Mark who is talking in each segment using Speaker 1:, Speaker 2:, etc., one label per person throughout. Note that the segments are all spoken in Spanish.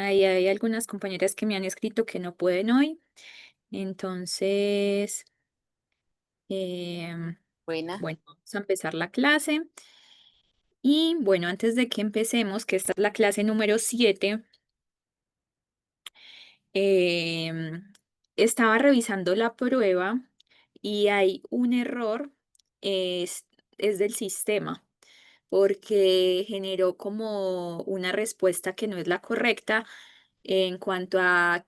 Speaker 1: hay algunas compañeras que me han escrito que no pueden hoy, entonces, em,
Speaker 2: Buena.
Speaker 1: bueno, vamos a empezar la clase. Y bueno, antes de que empecemos, que esta es la clase número 7, em, estaba revisando la prueba y hay un error, es, es del sistema, porque generó como una respuesta que no es la correcta en cuanto a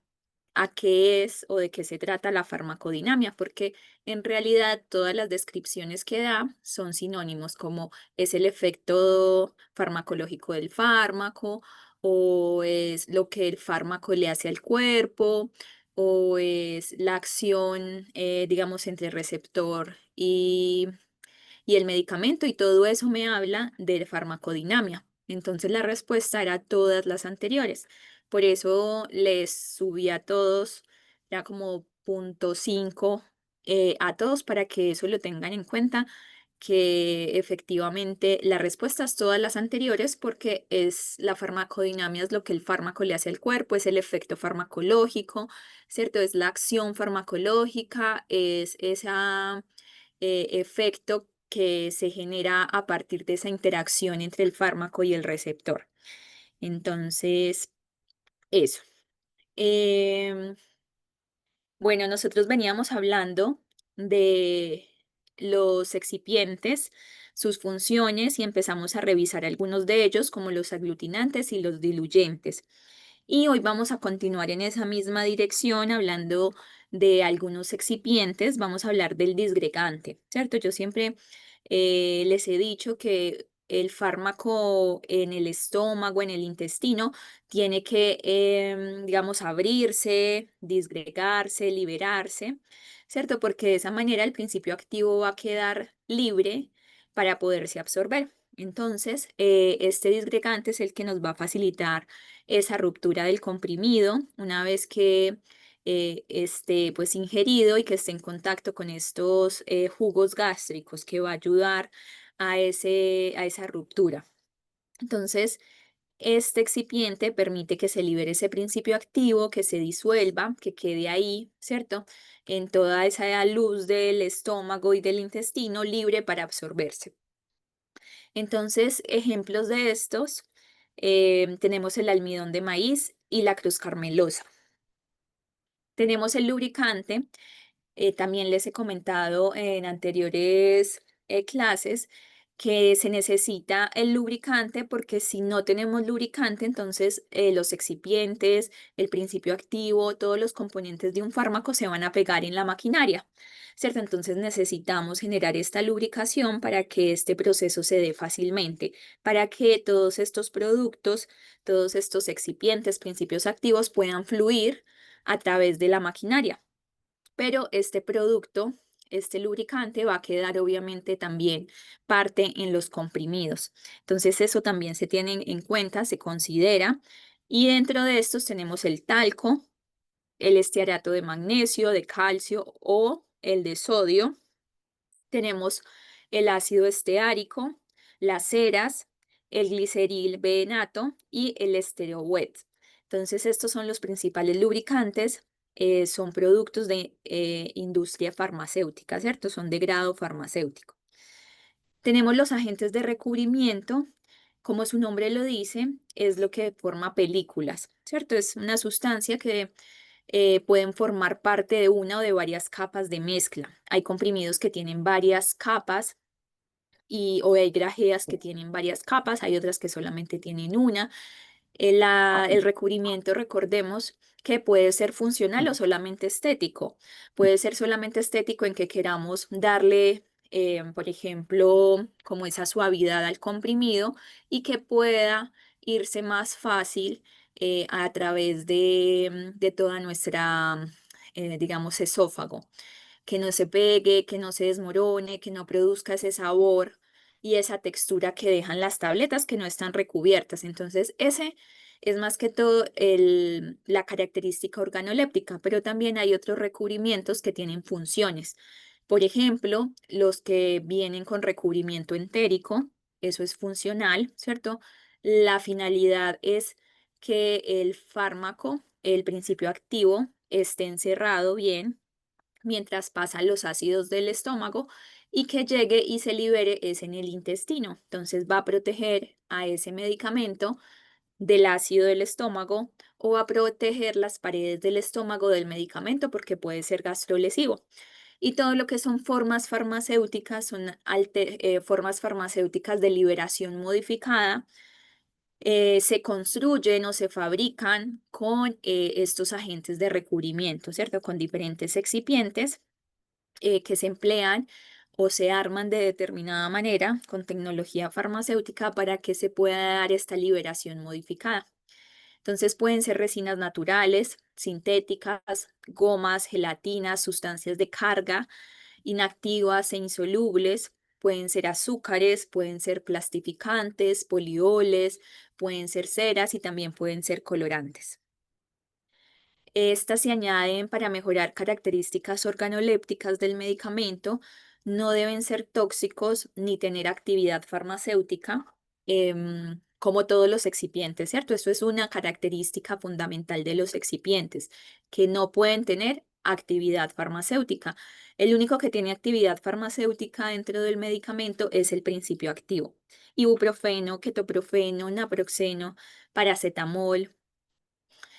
Speaker 1: qué es o de qué se trata la farmacodinamia, porque en realidad todas las descripciones que da son sinónimos, como es el efecto farmacológico del fármaco, o es lo que el fármaco le hace al cuerpo, o es la acción, digamos, entre receptor y el medicamento, y todo eso me habla de farmacodinamia. Entonces la respuesta era todas las anteriores. Por eso les subí a todos, ya como punto 5 a todos para que eso lo tengan en cuenta, que efectivamente la respuesta es todas las anteriores porque es la farmacodinamia, es lo que el fármaco le hace al cuerpo, es el efecto farmacológico, ¿cierto? Es la acción farmacológica, es esa efecto que se genera a partir de esa interacción entre el fármaco y el receptor. Entonces, eso. Em, bueno, nosotros veníamos hablando de los excipientes, sus funciones y empezamos a revisar algunos de ellos como los aglutinantes y los diluyentes. Y hoy vamos a continuar en esa misma dirección hablando de algunos excipientes. Vamos a hablar del disgregante, ¿cierto? Yo siempre les he dicho que el fármaco en el estómago, en el intestino, tiene que, digamos, abrirse, disgregarse, liberarse, ¿cierto? Porque de esa manera el principio activo va a quedar libre para poderse absorber. Entonces, este disgregante es el que nos va a facilitar esa ruptura del comprimido una vez que esté pues ingerido y que esté en contacto con estos jugos gástricos que va a ayudar a esa ruptura. Entonces, este excipiente permite que se libere ese principio activo, que se disuelva, que quede ahí, ¿cierto? En toda esa luz del estómago y del intestino libre para absorberse. Entonces, ejemplos de estos, tenemos el almidón de maíz y la cruz carmelosa. Tenemos el lubricante. También les he comentado en anteriores clases que se necesita el lubricante porque si no tenemos lubricante, entonces los excipientes, el principio activo, todos los componentes de un fármaco se van a pegar en la maquinaria, ¿cierto? Entonces necesitamos generar esta lubricación para que este proceso se dé fácilmente, para que todos estos productos, todos estos excipientes, principios activos puedan fluir a través de la maquinaria. Pero este producto, este lubricante va a quedar obviamente también parte en los comprimidos. Entonces eso también se tiene en cuenta, se considera. Y dentro de estos tenemos el talco, el estearato de magnesio, de calcio o el de sodio. Tenemos el ácido esteárico, las ceras, el gliceril venato y el estero wet. Entonces, estos son los principales lubricantes. Son productos de industria farmacéutica, ¿cierto? Son de grado farmacéutico. Tenemos los agentes de recubrimiento. Como su nombre lo dice, es lo que forma películas, ¿cierto? Es una sustancia que pueden formar parte de una o de varias capas de mezcla. Hay comprimidos que tienen varias capas o hay grajeas que tienen varias capas, hay otras que solamente tienen una. El recubrimiento, recordemos que puede ser funcional o solamente estético. Puede ser solamente estético en que queramos darle, por ejemplo, como esa suavidad al comprimido y que pueda irse más fácil a través de toda nuestra, digamos, esófago, que no se pegue, que no se desmorone, que no produzca ese sabor y esa textura que dejan las tabletas que no están recubiertas. Entonces, ese es más que todo la característica organoléptica, pero también hay otros recubrimientos que tienen funciones. Por ejemplo, los que vienen con recubrimiento entérico, eso es funcional, ¿cierto? La finalidad es que el fármaco, el principio activo, esté encerrado bien mientras pasan los ácidos del estómago y que llegue y se libere es en el intestino. Entonces va a proteger a ese medicamento del ácido del estómago o va a proteger las paredes del estómago del medicamento porque puede ser gastrolesivo. Y todo lo que son formas farmacéuticas son formas farmacéuticas de liberación modificada. Se construyen o se fabrican con estos agentes de recubrimiento, ¿cierto? Con diferentes excipientes que se emplean o se arman de determinada manera con tecnología farmacéutica para que se pueda dar esta liberación modificada. Entonces pueden ser resinas naturales, sintéticas, gomas, gelatinas, sustancias de carga, inactivas e insolubles. Pueden ser azúcares, pueden ser plastificantes, polioles, pueden ser ceras y también pueden ser colorantes. Estas se añaden para mejorar características organolépticas del medicamento, no deben ser tóxicos ni tener actividad farmacéutica, como todos los excipientes, ¿cierto? Eso es una característica fundamental de los excipientes, que no pueden tener actividad farmacéutica. El único que tiene actividad farmacéutica dentro del medicamento es el principio activo. Ibuprofeno, ketoprofeno, naproxeno, paracetamol.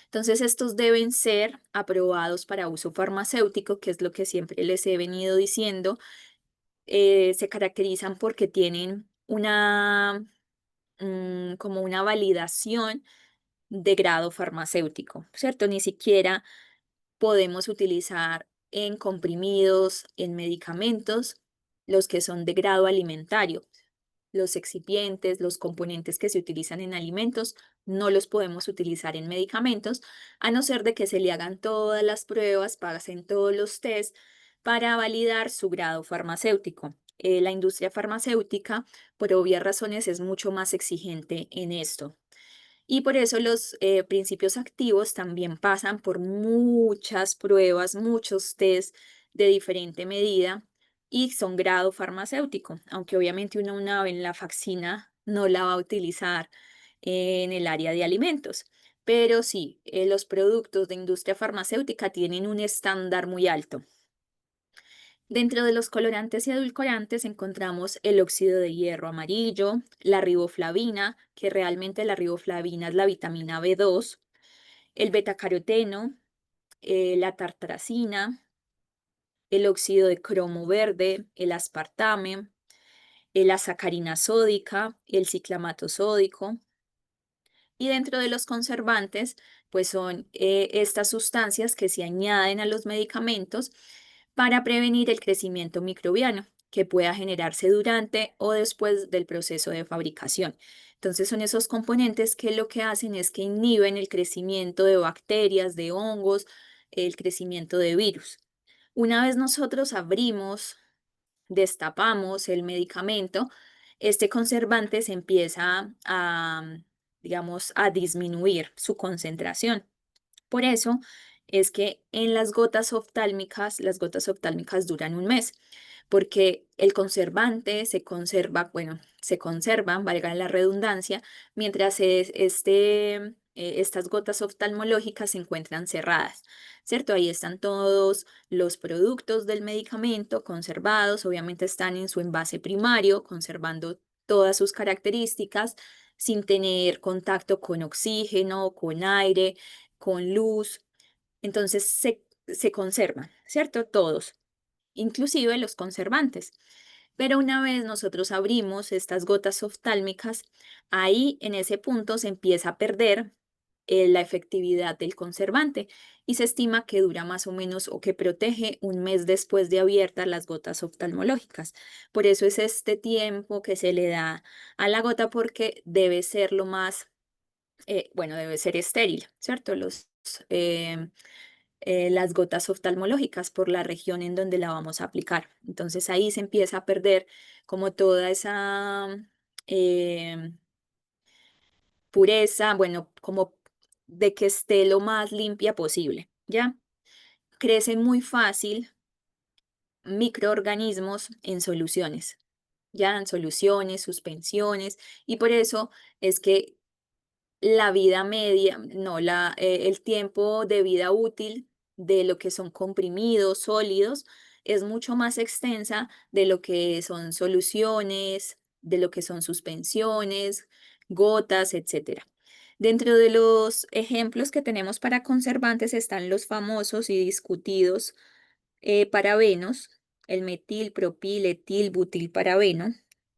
Speaker 1: Entonces, estos deben ser aprobados para uso farmacéutico, que es lo que siempre les he venido diciendo. Se caracterizan porque tienen como una validación de grado farmacéutico, ¿cierto? Ni siquiera podemos utilizar en comprimidos, en medicamentos, los que son de grado alimentario. Los excipientes, los componentes que se utilizan en alimentos, no los podemos utilizar en medicamentos, a no ser de que se le hagan todas las pruebas, pasen todos los test para validar su grado farmacéutico. La industria farmacéutica, por obvias razones, es mucho más exigente en esto. Y por eso los principios activos también pasan por muchas pruebas, muchos test de diferente medida y son grado farmacéutico, aunque obviamente uno una en la faxina no la va a utilizar en el área de alimentos. Pero sí, los productos de industria farmacéutica tienen un estándar muy alto. Dentro de los colorantes y edulcorantes encontramos el óxido de hierro amarillo, la riboflavina, que realmente la riboflavina es la vitamina B2, el betacaroteno, la tartrazina, el óxido de cromo verde, el aspartame, la sacarina sódica, el ciclamato sódico. Y dentro de los conservantes, pues son estas sustancias que se añaden a los medicamentos para prevenir el crecimiento microbiano que pueda generarse durante o después del proceso de fabricación. Entonces son esos componentes que lo que hacen es que inhiben el crecimiento de bacterias, de hongos, el crecimiento de virus. Una vez nosotros abrimos, destapamos el medicamento, este conservante se empieza digamos, a disminuir su concentración. Por eso es que en las gotas oftálmicas duran un mes, porque el conservante se conserva, bueno, se conservan, valga la redundancia, mientras estas gotas oftalmológicas se encuentran cerradas, ¿cierto? Ahí están todos los productos del medicamento conservados, obviamente están en su envase primario, conservando todas sus características sin tener contacto con oxígeno, con aire, con luz. Entonces se conservan, ¿cierto? Todos, inclusive los conservantes. Pero una vez nosotros abrimos estas gotas oftálmicas, ahí en ese punto se empieza a perder la efectividad del conservante y se estima que dura más o menos o que protege un mes después de abiertas las gotas oftalmológicas. Por eso es este tiempo que se le da a la gota porque debe ser lo más, bueno, debe ser estéril, ¿cierto? Eh, las gotas oftalmológicas por la región en donde la vamos a aplicar. Entonces ahí se empieza a perder como toda esa em, pureza, bueno, como de que esté lo más limpia posible, ¿ya? Crecen muy fácil microorganismos en soluciones, ya en soluciones, suspensiones, y por eso es que la vida media, no, el tiempo de vida útil de lo que son comprimidos, sólidos, es mucho más extensa de lo que son soluciones, de lo que son suspensiones, gotas, etcétera. Dentro de los ejemplos que tenemos para conservantes están los famosos y discutidos parabenos, el metil, propil, etil, butil, parabeno,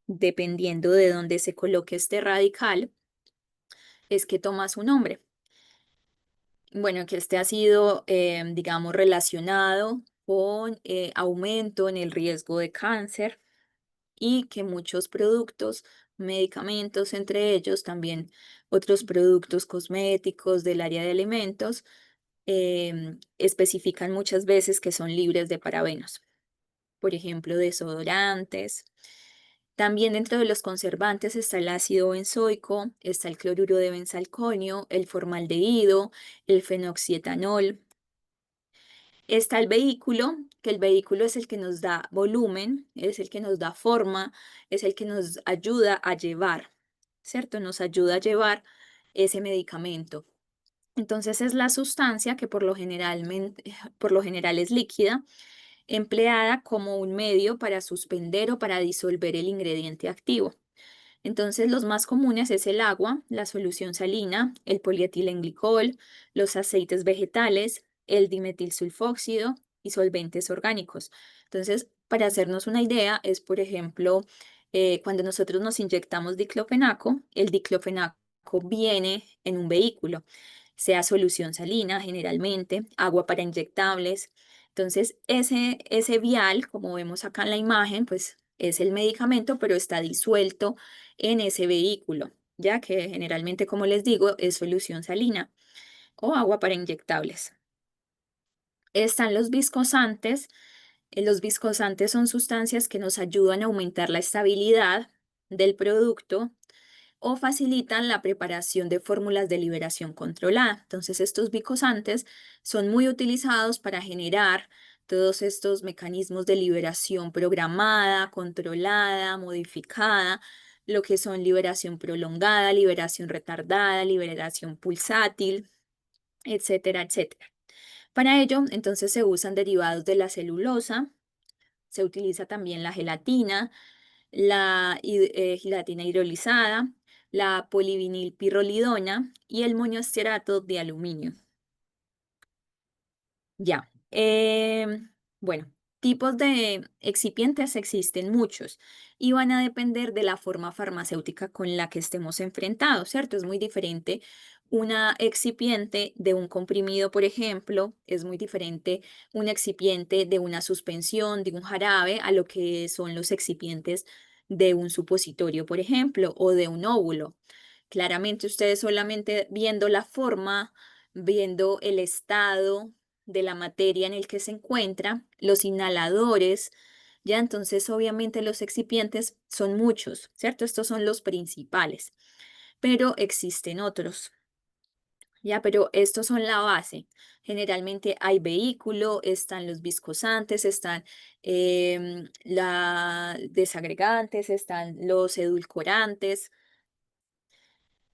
Speaker 1: dependiendo de dónde se coloque este radical es que toma su nombre. Bueno, que este ha sido, digamos, relacionado con aumento en el riesgo de cáncer y que muchos productos, medicamentos, entre ellos también otros productos cosméticos del área de alimentos, especifican muchas veces que son libres de parabenos. Por ejemplo, desodorantes. También dentro de los conservantes está el ácido benzoico, está el cloruro de benzalconio, el formaldehído, el fenoxietanol. Está el vehículo, que el vehículo es el que nos da volumen, es el que nos da forma, es el que nos ayuda a llevar, ¿cierto? Nos ayuda a llevar ese medicamento. Entonces es la sustancia que por lo general es líquida, empleada como un medio para suspender o para disolver el ingrediente activo. Entonces, los más comunes es el agua, la solución salina, el polietilenglicol, los aceites vegetales, el dimetilsulfóxido y solventes orgánicos. Entonces, para hacernos una idea, es por ejemplo, cuando nosotros nos inyectamos diclofenaco, el diclofenaco viene en un vehículo, sea solución salina generalmente, agua para inyectables. Entonces, ese vial, como vemos acá en la imagen, pues es el medicamento, pero está disuelto en ese vehículo, ya que generalmente, como les digo, es solución salina o agua para inyectables. Están los viscosantes. Los viscosantes son sustancias que nos ayudan a aumentar la estabilidad del producto o facilitan la preparación de fórmulas de liberación controlada. Entonces, estos bicosantes son muy utilizados para generar todos estos mecanismos de liberación programada, controlada, modificada, lo que son liberación prolongada, liberación retardada, liberación pulsátil, etcétera, etcétera. Para ello, entonces se usan derivados de la celulosa, se utiliza también la gelatina, gelatina hidrolizada, la polivinilpirrolidona y el monoestierato de aluminio. Ya. Bueno, tipos de excipientes existen muchos y van a depender de la forma farmacéutica con la que estemos enfrentados, ¿cierto? Es muy diferente una excipiente de un comprimido, por ejemplo, es muy diferente un excipiente de una suspensión, de un jarabe, a lo que son los excipientes de un supositorio, por ejemplo, o de un óvulo. Claramente ustedes solamente viendo la forma, viendo el estado de la materia en el que se encuentra, los inhaladores, ya entonces obviamente los excipientes son muchos, ¿cierto? Estos son los principales, pero existen otros, ya, pero estos son la base. Generalmente hay vehículo, están los viscosantes, están la desagregantes, están los edulcorantes,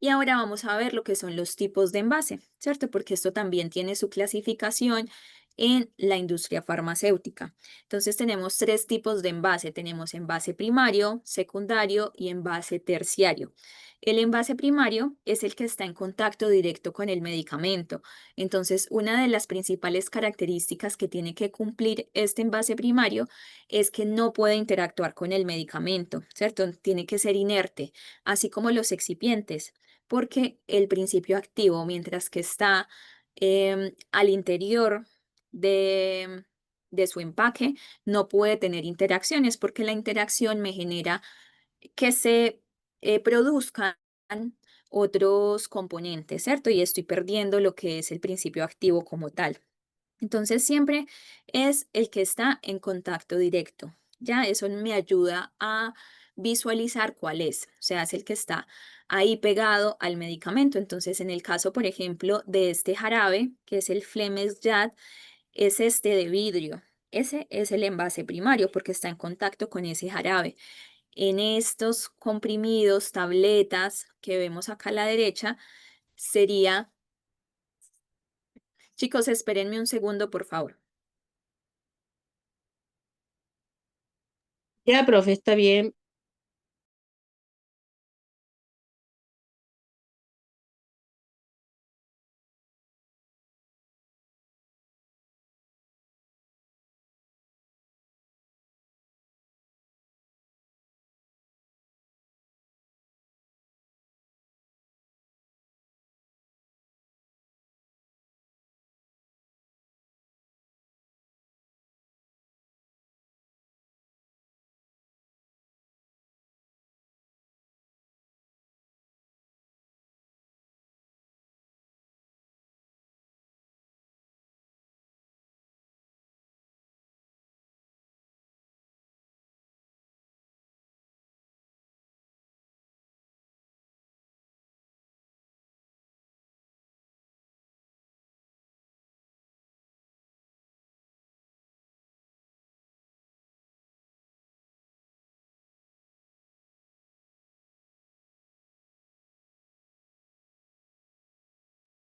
Speaker 1: y ahora vamos a ver lo que son los tipos de envase, ¿cierto? Porque esto también tiene su clasificación en la industria farmacéutica. Entonces tenemos tres tipos de envase. Tenemos envase primario, secundario y envase terciario. El envase primario es el que está en contacto directo con el medicamento. Entonces, una de las principales características que tiene que cumplir este envase primario es que no puede interactuar con el medicamento, ¿cierto? Tiene que ser inerte, así como los excipientes porque el principio activo, mientras que está al interior de, de su empaque, no puede tener interacciones porque la interacción me genera que se produzcan otros componentes, ¿cierto? Y estoy perdiendo lo que es el principio activo como tal. Entonces siempre es el que está en contacto directo. Ya eso me ayuda a visualizar cuál es. O sea, es el que está ahí pegado al medicamento. Entonces, en el caso, por ejemplo, de este jarabe, que es el Flemes Yad, es este de vidrio. Ese es el envase primario porque está en contacto con ese jarabe. En estos comprimidos, tabletas que vemos acá a la derecha, sería, chicos, espérenme un segundo, por favor.
Speaker 2: Ya, profe, está bien.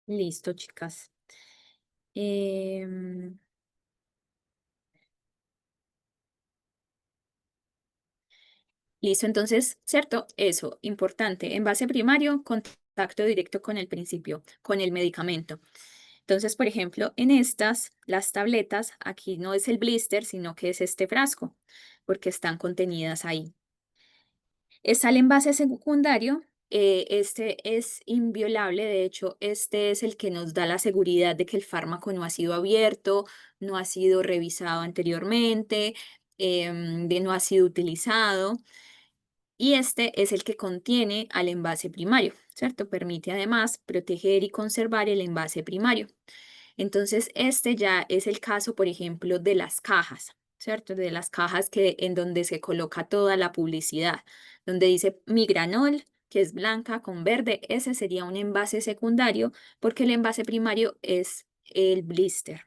Speaker 1: Listo, chicas. Em, Listo, entonces, ¿cierto? Eso, importante. Envase primario, contacto directo con el principio, con el medicamento. Entonces, por ejemplo, en estas, las tabletas, aquí no es el blister, sino que es este frasco, porque están contenidas ahí. Está el envase secundario, este es inviolable, de hecho, este es el que nos da la seguridad de que el fármaco no ha sido abierto, no ha sido revisado anteriormente, de no ha sido utilizado. Y este es el que contiene al envase primario, ¿cierto? Permite además proteger y conservar el envase primario. Entonces, este ya es el caso, por ejemplo, de las cajas, ¿cierto? De las cajas que en donde se coloca toda la publicidad, donde dice Migranol, que es blanca con verde, ese sería un envase secundario porque el envase primario es el blister.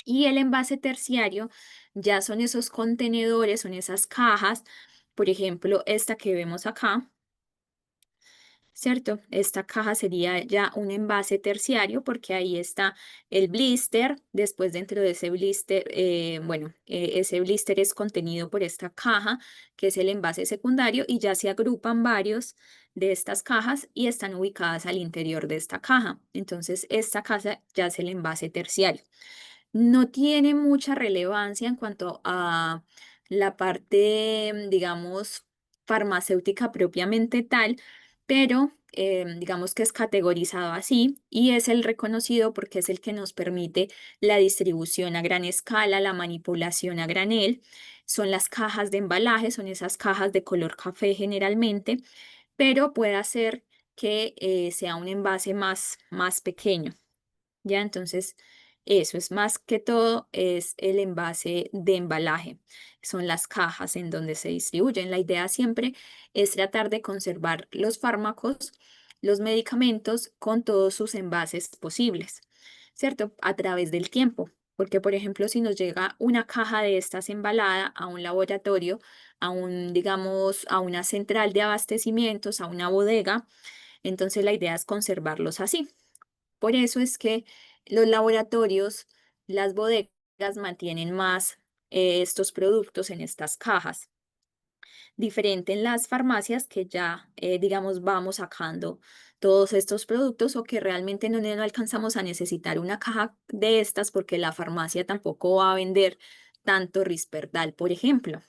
Speaker 1: Y el envase terciario ya son esos contenedores, son esas cajas, por ejemplo, esta que vemos acá, ¿cierto? Esta caja sería ya un envase terciario porque ahí está el blister, después dentro de ese blister, bueno, ese blister es contenido por esta caja, que es el envase secundario, y ya se agrupan varios de estas cajas y están ubicadas al interior de esta caja. Entonces, esta caja ya es el envase terciario. No tiene mucha relevancia en cuanto a la parte, digamos, farmacéutica propiamente tal, pero digamos que es categorizado así y es el reconocido porque es el que nos permite la distribución a gran escala, la manipulación a granel. Son las cajas de embalaje, son esas cajas de color café generalmente, pero puede hacer que sea un envase más pequeño. Ya, entonces, eso es más que todo, es el envase de embalaje, son las cajas en donde se distribuyen. La idea siempre es tratar de conservar los fármacos, los medicamentos con todos sus envases posibles, ¿cierto? A través del tiempo. Porque, por ejemplo, si nos llega una caja de estas embalada a un laboratorio, a un, digamos, a una central de abastecimientos, a una bodega, entonces la idea es conservarlos así. Por eso es que los laboratorios, las bodegas mantienen más estos productos en estas cajas, diferente en las farmacias que ya, digamos, vamos sacando todos estos productos o que realmente no alcanzamos a necesitar una caja de estas porque la farmacia tampoco va a vender tanto Risperdal, por ejemplo.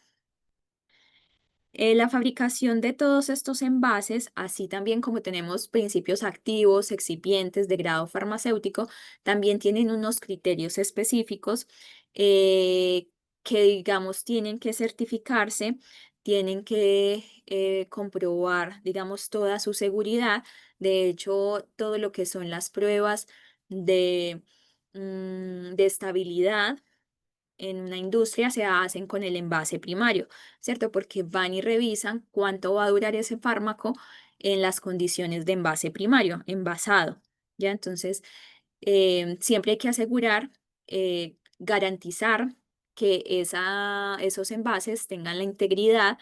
Speaker 1: La fabricación de todos estos envases, así también como tenemos principios activos, excipientes de grado farmacéutico, también tienen unos criterios específicos eh, que, digamos, tienen que certificarse, tienen que comprobar, digamos, toda su seguridad. De hecho, todo lo que son las pruebas de, de estabilidad en una industria se hacen con el envase primario, ¿cierto? Porque van y revisan cuánto va a durar ese fármaco en las condiciones de envase primario, envasado, ¿ya? Entonces, siempre hay que asegurar, garantizar que esos envases tengan la integridad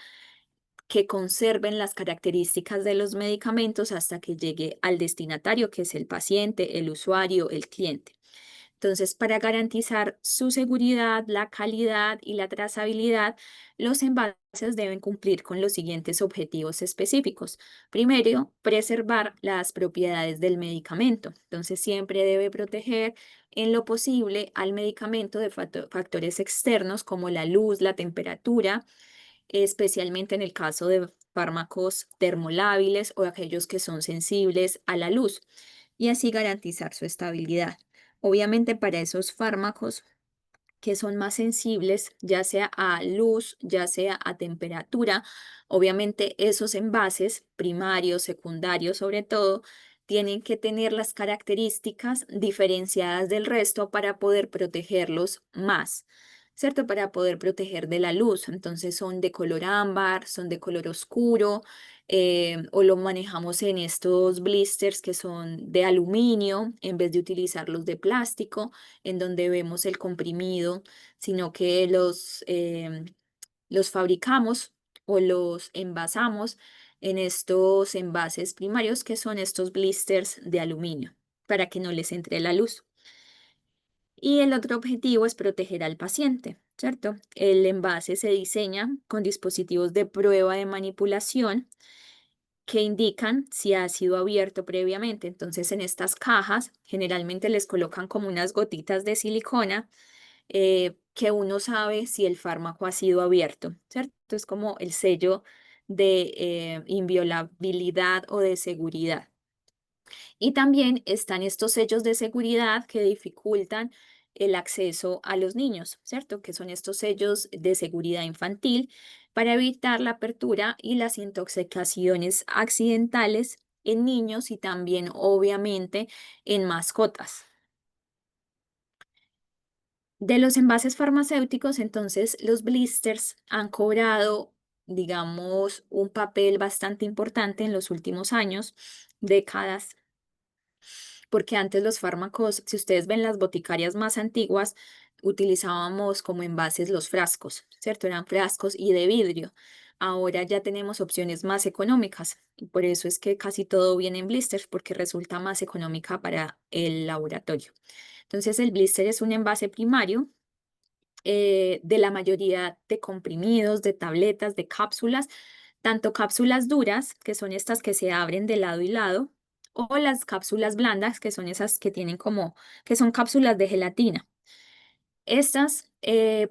Speaker 1: que conserven las características de los medicamentos hasta que llegue al destinatario, que es el paciente, el usuario, el cliente. Entonces, para garantizar su seguridad, la calidad y la trazabilidad, los envases deben cumplir con los siguientes objetivos específicos. Primero, preservar las propiedades del medicamento. Entonces, siempre debe proteger en lo posible al medicamento de factores externos como la luz, la temperatura, especialmente en el caso de fármacos termolábiles o aquellos que son sensibles a la luz, y así garantizar su estabilidad. Obviamente para esos fármacos que son más sensibles, ya sea a luz, ya sea a temperatura, obviamente esos envases primarios, secundarios sobre todo, tienen que tener las características diferenciadas del resto para poder protegerlos más, ¿cierto? Para poder proteger de la luz. Entonces son de color ámbar, son de color oscuro, o lo manejamos en estos blisters que son de aluminio en vez de utilizarlos de plástico en donde vemos el comprimido, sino que los fabricamos o los envasamos en estos envases primarios que son estos blisters de aluminio para que no les entre la luz. Y el otro objetivo es proteger al paciente, ¿cierto? El envase se diseña con dispositivos de prueba de manipulación que indican si ha sido abierto previamente. Entonces, en estas cajas generalmente les colocan como unas gotitas de silicona que uno sabe si el fármaco ha sido abierto, ¿cierto? Es como el sello de inviolabilidad o de seguridad. Y también están estos sellos de seguridad que dificultan el acceso a los niños, ¿cierto? Que son estos sellos de seguridad infantil para evitar la apertura y las intoxicaciones accidentales en niños y también, obviamente, en mascotas. De los envases farmacéuticos, entonces, los blisters han cobrado, digamos, un papel bastante importante en los últimos años, décadas, porque antes los fármacos, si ustedes ven las boticarias más antiguas, utilizábamos como envases los frascos, ¿cierto? Eran frascos y de vidrio. Ahora ya tenemos opciones más económicas y por eso es que casi todo viene en blisters porque resulta más económica para el laboratorio. Entonces el blister es un envase primario de la mayoría de comprimidos, de tabletas, de cápsulas, tanto cápsulas duras, que son estas que se abren de lado y lado, o las cápsulas blandas, que son esas que tienen como, que son cápsulas de gelatina. Estas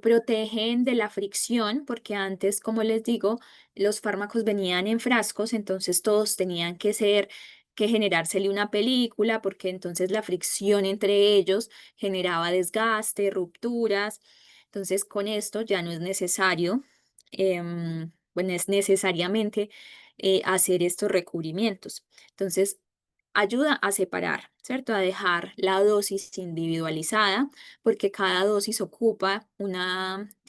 Speaker 1: protegen de la fricción, porque antes, como les digo, los fármacos venían en frascos, entonces todos tenían que ser, que generársele una película, porque entonces la fricción entre ellos generaba desgaste, rupturas. Entonces, con esto ya no es necesario, bueno, es necesariamente hacer estos recubrimientos. Entonces, ayuda a separar, ¿cierto? A dejar la dosis individualizada, porque cada dosis ocupa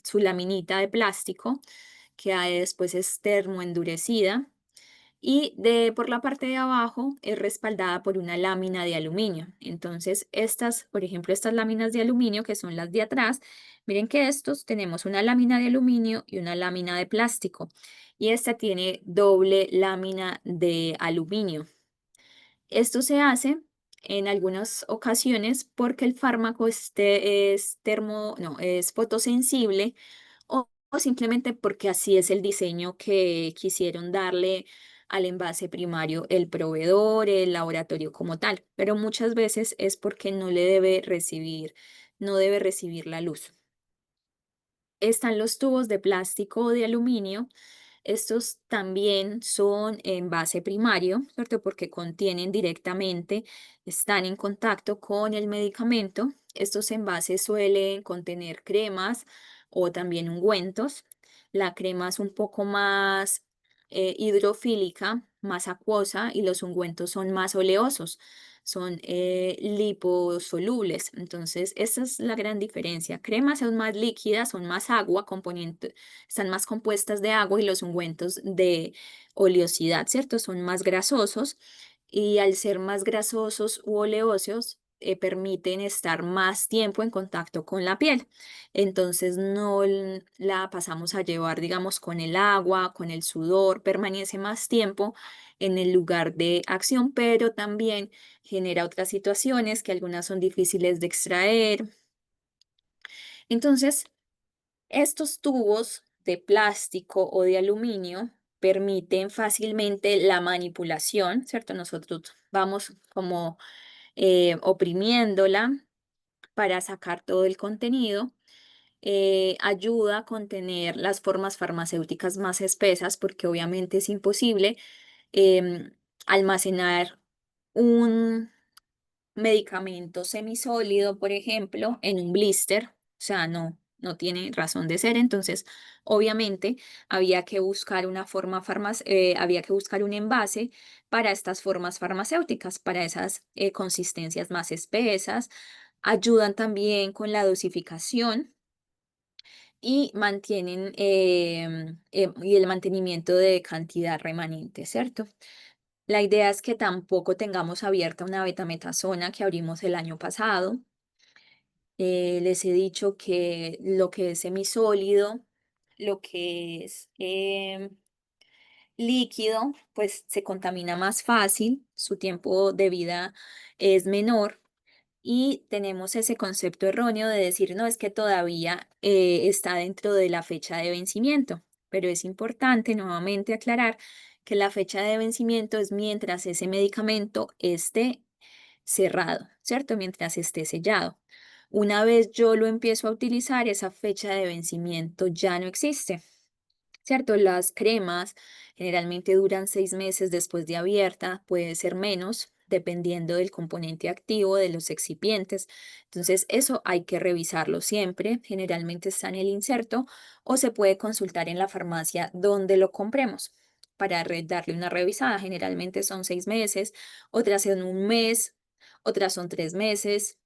Speaker 1: su laminita de plástico que después es termoendurecida y por la parte de abajo es respaldada por una lámina de aluminio. Entonces, estas, por ejemplo, estas láminas de aluminio, que son las de atrás, miren que estos tenemos una lámina de aluminio y una lámina de plástico. Y esta tiene doble lámina de aluminio. Esto se hace en algunas ocasiones porque el fármaco no, es fotosensible o simplemente porque así es el diseño que quisieron darle al envase primario el proveedor, el laboratorio como tal, pero muchas veces es porque no debe recibir la luz. Están los tubos de plástico o de aluminio. Estos también son en base primario, ¿cierto? Porque contienen directamente, están en contacto con el medicamento. Estos envases suelen contener cremas o también ungüentos. La crema es un poco más hidrofílica, más acuosa y los ungüentos son más oleosos, son liposolubles. Entonces, esa es la gran diferencia. Cremas son más líquidas, son más agua, están más compuestas de agua y los ungüentos de oleosidad, ¿cierto? Son más grasosos y al ser más grasosos u oleosos, permiten estar más tiempo en contacto con la piel. Entonces no la pasamos a llevar, digamos, con el agua, con el sudor, permanece más tiempo en el lugar de acción, pero también genera otras situaciones que algunas son difíciles de extraer. Entonces, estos tubos de plástico o de aluminio permiten fácilmente la manipulación, ¿cierto? Nosotros vamos como oprimiéndola para sacar todo el contenido. Ayuda a contener las formas farmacéuticas más espesas porque obviamente es imposible em, almacenar un medicamento semisólido, por ejemplo, en un blister, o sea, no tiene razón de ser. Entonces, obviamente, había que buscar un envase para estas formas farmacéuticas, para esas consistencias más espesas. Ayudan también con la dosificación y mantienen y el mantenimiento de cantidad remanente, ¿cierto? La idea es que tampoco tengamos abierta una betametasona que abrimos el año pasado. Les he dicho que lo que es semisólido, lo que es líquido, pues se contamina más fácil, su tiempo de vida es menor y tenemos ese concepto erróneo de decir, no, es que todavía está dentro de la fecha de vencimiento, pero es importante nuevamente aclarar que la fecha de vencimiento es mientras ese medicamento esté cerrado, ¿cierto? Mientras esté sellado. Una vez yo lo empiezo a utilizar, esa fecha de vencimiento ya no existe. ¿Cierto? Las cremas generalmente duran 6 meses después de abierta, puede ser menos, dependiendo del componente activo de los excipientes. Entonces, eso hay que revisarlo siempre. Generalmente está en el inserto o se puede consultar en la farmacia donde lo compremos para darle una revisada. Generalmente son 6 meses, otras son un mes, otras son 3 meses.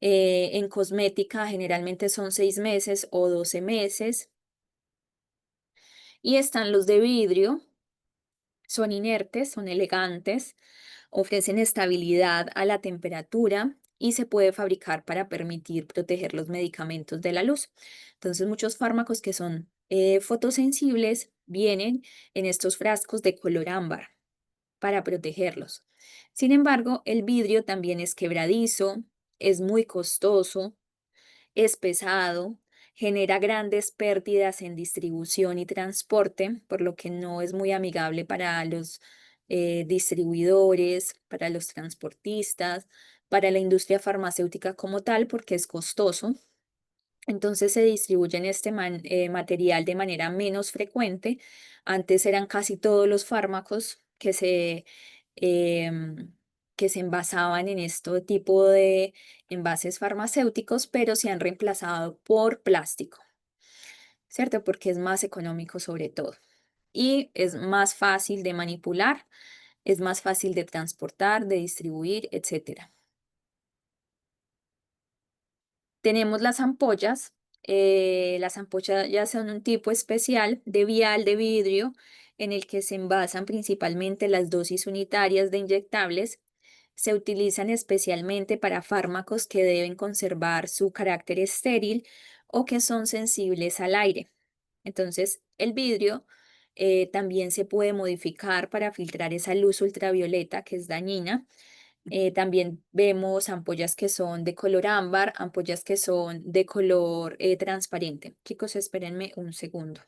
Speaker 1: En cosmética generalmente son 6 meses o 12 meses. Y están los de vidrio, son inertes, son elegantes, ofrecen estabilidad a la temperatura y se puede fabricar para permitir proteger los medicamentos de la luz. Entonces, muchos fármacos que son fotosensibles vienen en estos frascos de color ámbar para protegerlos. Sin embargo, el vidrio también es quebradizo, es muy costoso, es pesado, genera grandes pérdidas en distribución y transporte, por lo que no es muy amigable para los distribuidores, para los transportistas, para la industria farmacéutica como tal, porque es costoso. Entonces se distribuyen este material de manera menos frecuente. Antes eran casi todos los fármacos em, que se envasaban en este tipo de envases farmacéuticos, pero se han reemplazado por plástico, ¿cierto? Porque es más económico sobre todo y es más fácil de manipular, es más fácil de transportar, de distribuir, etcétera. Tenemos las ampollas ya son un tipo especial de vial de vidrio en el que se envasan principalmente las dosis unitarias de inyectables. Se utilizan especialmente para fármacos que deben conservar su carácter estéril o que son sensibles al aire. Entonces, el vidrio también se puede modificar para filtrar esa luz ultravioleta que es dañina. También vemos ampollas que son de color ámbar, ampollas que son de color transparente. Chicos, espérenme un segundo.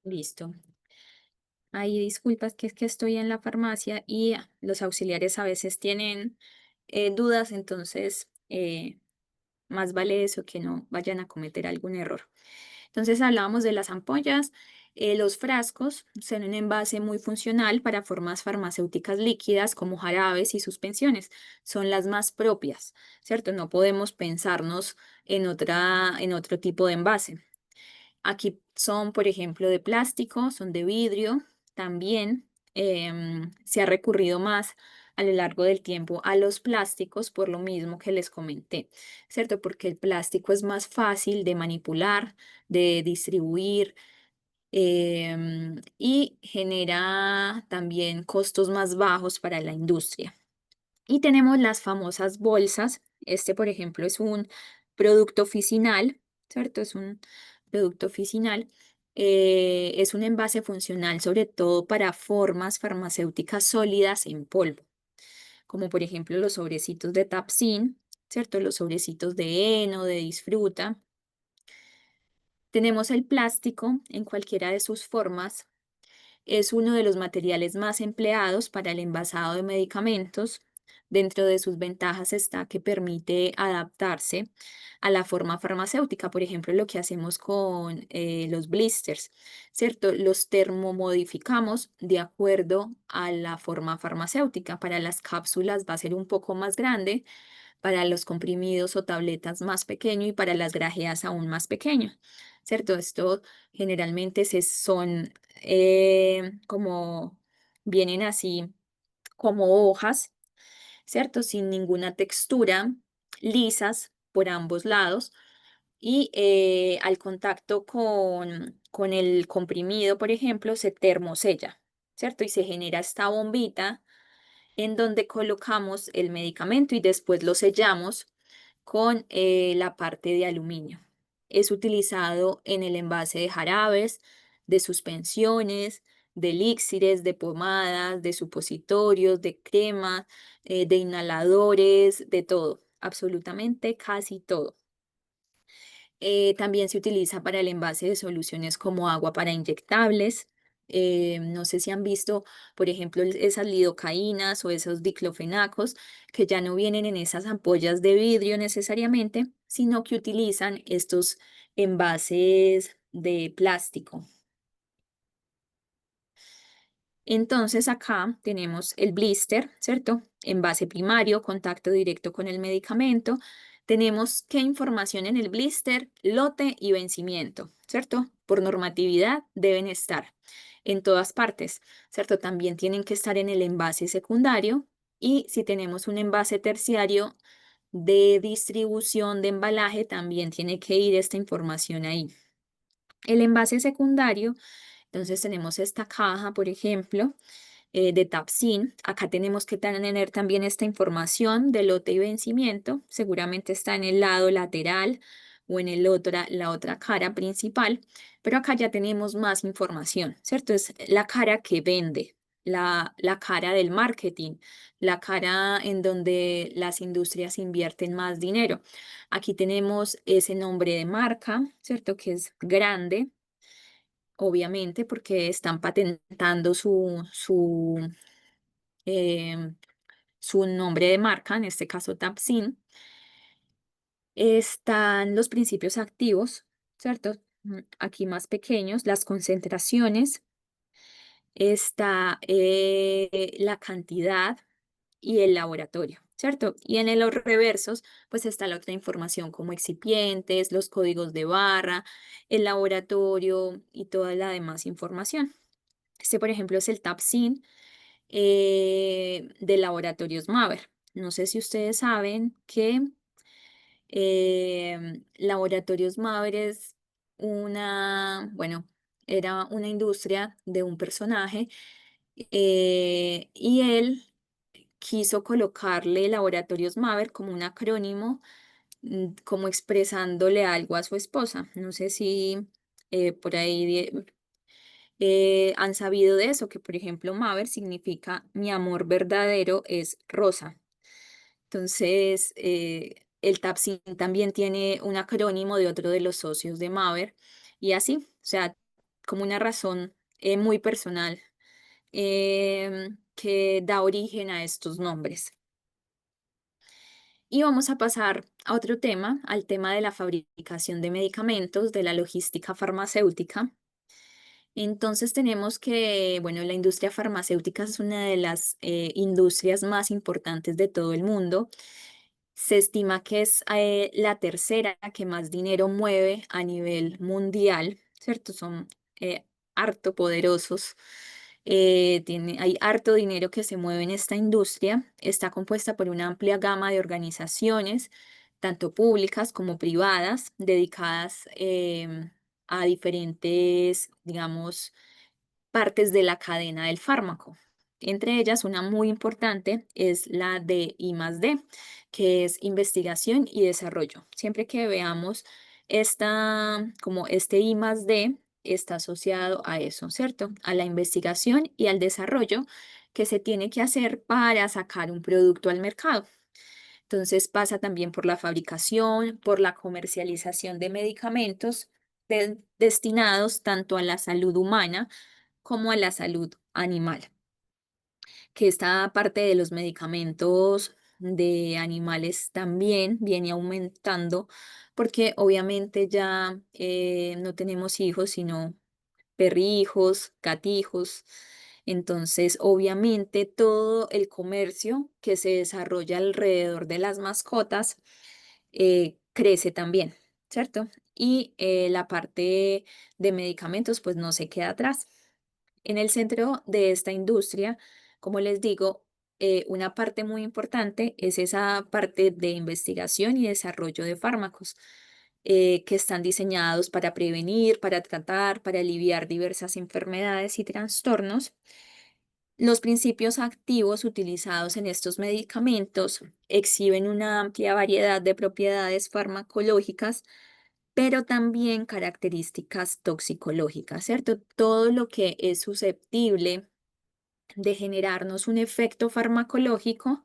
Speaker 1: Listo. Ahí disculpas que es que estoy en la farmacia y los auxiliares a veces tienen dudas, entonces más vale eso que no vayan a cometer algún error. Entonces hablábamos de las ampollas. Los frascos son un envase muy funcional para formas farmacéuticas líquidas como jarabes y suspensiones. Son las más propias, ¿cierto? No podemos pensarnos en otro tipo de envase. Aquí son, por ejemplo, de plástico, son de vidrio. También se ha recurrido más a lo largo del tiempo a los plásticos por lo mismo que les comenté, ¿cierto? Porque el plástico es más fácil de manipular, de distribuir, y genera también costos más bajos para la industria. Y tenemos las famosas bolsas. Este, por ejemplo, es un producto oficinal, ¿cierto? Es un producto oficinal. Es un envase funcional, sobre todo para formas farmacéuticas sólidas en polvo, como por ejemplo los sobrecitos de Tapsin, ¿cierto? Los sobrecitos de heno, de disfruta. Tenemos el plástico en cualquiera de sus formas. Es uno de los materiales más empleados para el envasado de medicamentos. Dentro de sus ventajas está que permite adaptarse a la forma farmacéutica, por ejemplo, lo que hacemos con los blisters, ¿cierto? Los termomodificamos de acuerdo a la forma farmacéutica. Para las cápsulas va a ser un poco más grande, para los comprimidos o tabletas más pequeño y para las grajeas aún más pequeño, ¿cierto? Esto generalmente son como, vienen así como hojas, ¿cierto? Sin ninguna textura, lisas por ambos lados y al contacto con el comprimido, por ejemplo, se termosella, ¿cierto? Y se genera esta bombita en donde colocamos el medicamento y después lo sellamos con la parte de aluminio. Es utilizado en el envase de jarabes, de suspensiones, de elixires, de pomadas, de supositorios, de cremas, de inhaladores, de todo, absolutamente casi todo. También se utiliza para el envase de soluciones como agua para inyectables. No sé si han visto, por ejemplo, esas lidocaínas o esos diclofenacos que ya no vienen en esas ampollas de vidrio necesariamente, sino que utilizan estos envases de plástico. Entonces acá tenemos el blister, ¿cierto? Envase primario, contacto directo con el medicamento. Tenemos qué información en el blister, lote y vencimiento, ¿cierto? Por normatividad deben estar en todas partes, ¿cierto? También tienen que estar en el envase secundario y si tenemos un envase terciario de distribución de embalaje, también tiene que ir esta información ahí. El envase secundario, entonces tenemos esta caja, por ejemplo, de Tapsin. Acá tenemos que tener también esta información de lote y vencimiento. Seguramente está en el lado lateral o en la otra cara principal, pero acá ya tenemos más información, ¿cierto? Es la cara que vende, la cara del marketing, la cara en donde las industrias invierten más dinero. Aquí tenemos ese nombre de marca, ¿cierto? Que es grande, obviamente, porque están patentando em, su nombre de marca, en este caso Tapsin. Están los principios activos, ¿cierto? Aquí más pequeños, las concentraciones, está la cantidad y el laboratorio, ¿cierto? Y en los reversos, pues está la otra información como excipientes, los códigos de barra, el laboratorio y toda la demás información. Este, por ejemplo, es el Tapsin de Laboratorios Maber. No sé si ustedes saben que Laboratorios Maber es bueno, era una industria de un personaje y él quiso colocarle Laboratorios Maber como un acrónimo, como expresándole algo a su esposa. No sé si por ahí han sabido de eso, que por ejemplo Maver significa mi amor verdadero es rosa. Entonces, el Tapsin también tiene un acrónimo de otro de los socios de Maver y así, o sea, como una razón muy personal que da origen a estos nombres. Y vamos a pasar a otro tema, al tema de la fabricación de medicamentos, de la logística farmacéutica. Entonces tenemos que, bueno, la industria farmacéutica es una de las industrias más importantes de todo el mundo. Se estima que es la tercera que más dinero mueve a nivel mundial, ¿cierto? Son harto poderosos. Hay harto dinero que se mueve en esta industria. Está compuesta por una amplia gama de organizaciones, tanto públicas como privadas, dedicadas a diferentes, digamos, partes de la cadena del fármaco. Entre ellas, una muy importante es la de I+D, que es investigación y desarrollo. Siempre que veamos como este I+D, está asociado a eso, ¿cierto? A la investigación y al desarrollo que se tiene que hacer para sacar un producto al mercado. Entonces pasa también por la fabricación, por la comercialización de medicamentos destinados tanto a la salud humana como a la salud animal, que esta parte de los medicamentos de animales también viene aumentando porque obviamente ya no tenemos hijos, sino perrijos, gatijos. Entonces, obviamente, todo el comercio que se desarrolla alrededor de las mascotas crece también, ¿cierto? Y la parte de medicamentos, pues no se queda atrás. En el centro de esta industria, como les digo, una parte muy importante es esa parte de investigación y desarrollo de fármacos que están diseñados para prevenir, para tratar, para aliviar diversas enfermedades y trastornos. Los principios activos utilizados en estos medicamentos exhiben una amplia variedad de propiedades farmacológicas, pero también características toxicológicas, ¿cierto? Todo lo que es susceptible de generarnos un efecto farmacológico,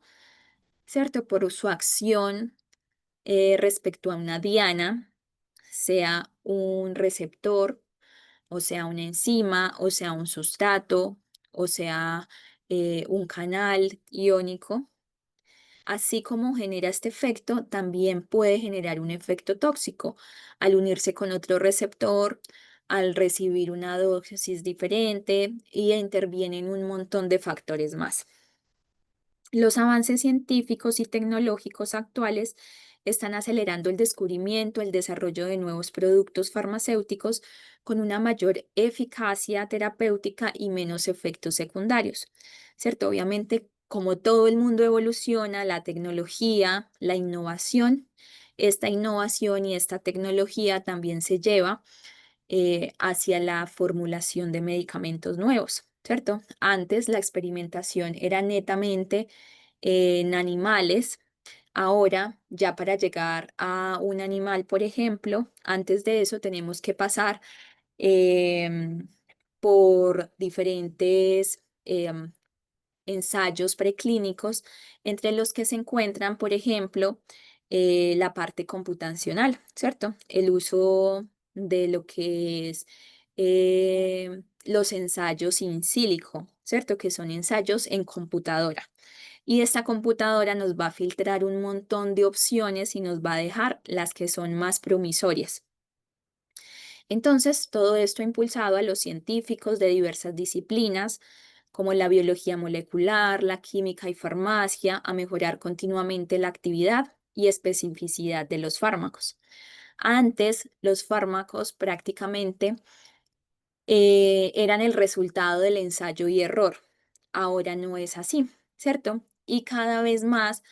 Speaker 1: ¿cierto? Por su acción respecto a una diana, sea un receptor, o sea una enzima, o sea un sustrato, o sea un canal iónico. Así como genera este efecto, también puede generar un efecto tóxico al unirse con otro receptor, al recibir una dosis diferente y intervienen un montón de factores más. Los avances científicos y tecnológicos actuales están acelerando el descubrimiento, el desarrollo de nuevos productos farmacéuticos con una mayor eficacia terapéutica y menos efectos secundarios. ¿Cierto? Obviamente, como todo el mundo evoluciona, la tecnología, la innovación, esta innovación y esta tecnología también se lleva hacia la formulación de medicamentos nuevos, ¿cierto? Antes la experimentación era netamente en animales. Ahora, ya para llegar a un animal, por ejemplo, antes de eso tenemos que pasar em, por diferentes ensayos preclínicos, entre los que se encuentran, por ejemplo, la parte computacional, ¿cierto? El uso de lo que es los ensayos in silico, ¿cierto? Que son ensayos en computadora. Y esta computadora nos va a filtrar un montón de opciones y nos va a dejar las que son más promisorias. Entonces, todo esto ha impulsado a los científicos de diversas disciplinas, como la biología molecular, la química y farmacia, a mejorar continuamente la actividad y especificidad de los fármacos. Antes, los fármacos prácticamente eran el resultado del ensayo y error. Ahora no es así, ¿cierto? Y cada vez más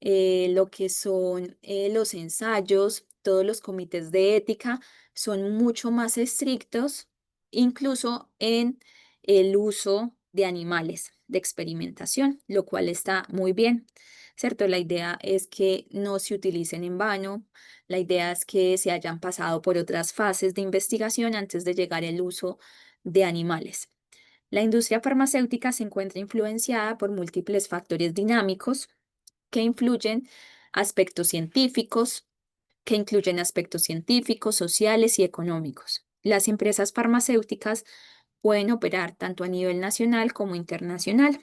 Speaker 1: lo que son los ensayos, todos los comités de ética son mucho más estrictos, incluso en el uso de animales de experimentación, lo cual está muy bien, ¿cierto? La idea es que no se utilicen en vano, la idea es que se hayan pasado por otras fases de investigación antes de llegar al uso de animales. La industria farmacéutica se encuentra influenciada por múltiples factores dinámicos que influyen aspectos científicos, que incluyen aspectos científicos, sociales y económicos. Las empresas farmacéuticas pueden operar tanto a nivel nacional como internacional.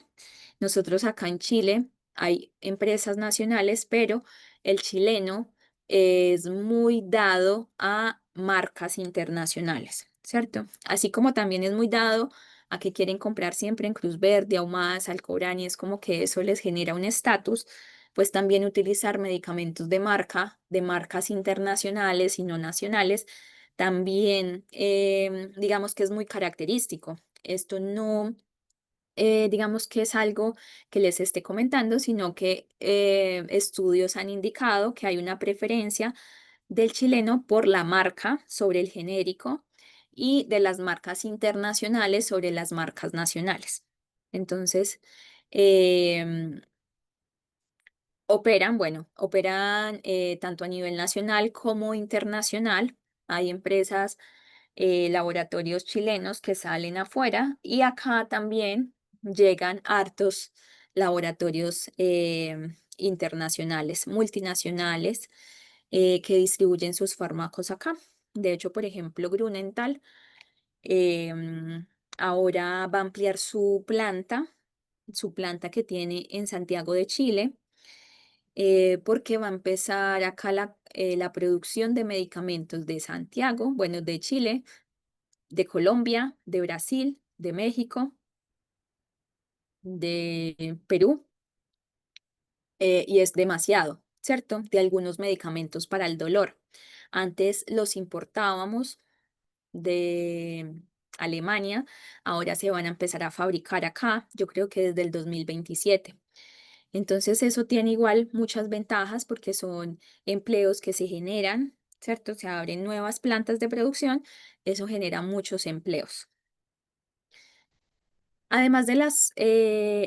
Speaker 1: Nosotros acá en Chile hay empresas nacionales, pero el chileno es muy dado a marcas internacionales, ¿cierto? Así como también es muy dado a que quieren comprar siempre en Cruz Verde, Ahumadas, Alcobrán, y es como que eso les genera un estatus, pues también utilizar medicamentos de marca, de marcas internacionales y no nacionales, también digamos que es muy característico. Esto no digamos que es algo que les esté comentando, sino que estudios han indicado que hay una preferencia del chileno por la marca sobre el genérico y de las marcas internacionales sobre las marcas nacionales. Entonces, em, operan, bueno, operan tanto a nivel nacional como internacional. Hay empresas, laboratorios chilenos que salen afuera y acá también llegan hartos laboratorios internacionales, multinacionales, que distribuyen sus fármacos acá. De hecho, por ejemplo, Grunenthal ahora va a ampliar su planta que tiene en Santiago de Chile, porque va a empezar acá la producción de medicamentos de Santiago, bueno, de Chile, de Colombia, de Brasil, de México, de Perú, y es demasiado, ¿cierto? De algunos medicamentos para el dolor. Antes los importábamos de Alemania, ahora se van a empezar a fabricar acá, yo creo que desde el 2027. Entonces eso tiene igual muchas ventajas porque son empleos que se generan, ¿cierto? Se abren nuevas plantas de producción, eso genera muchos empleos. Además de las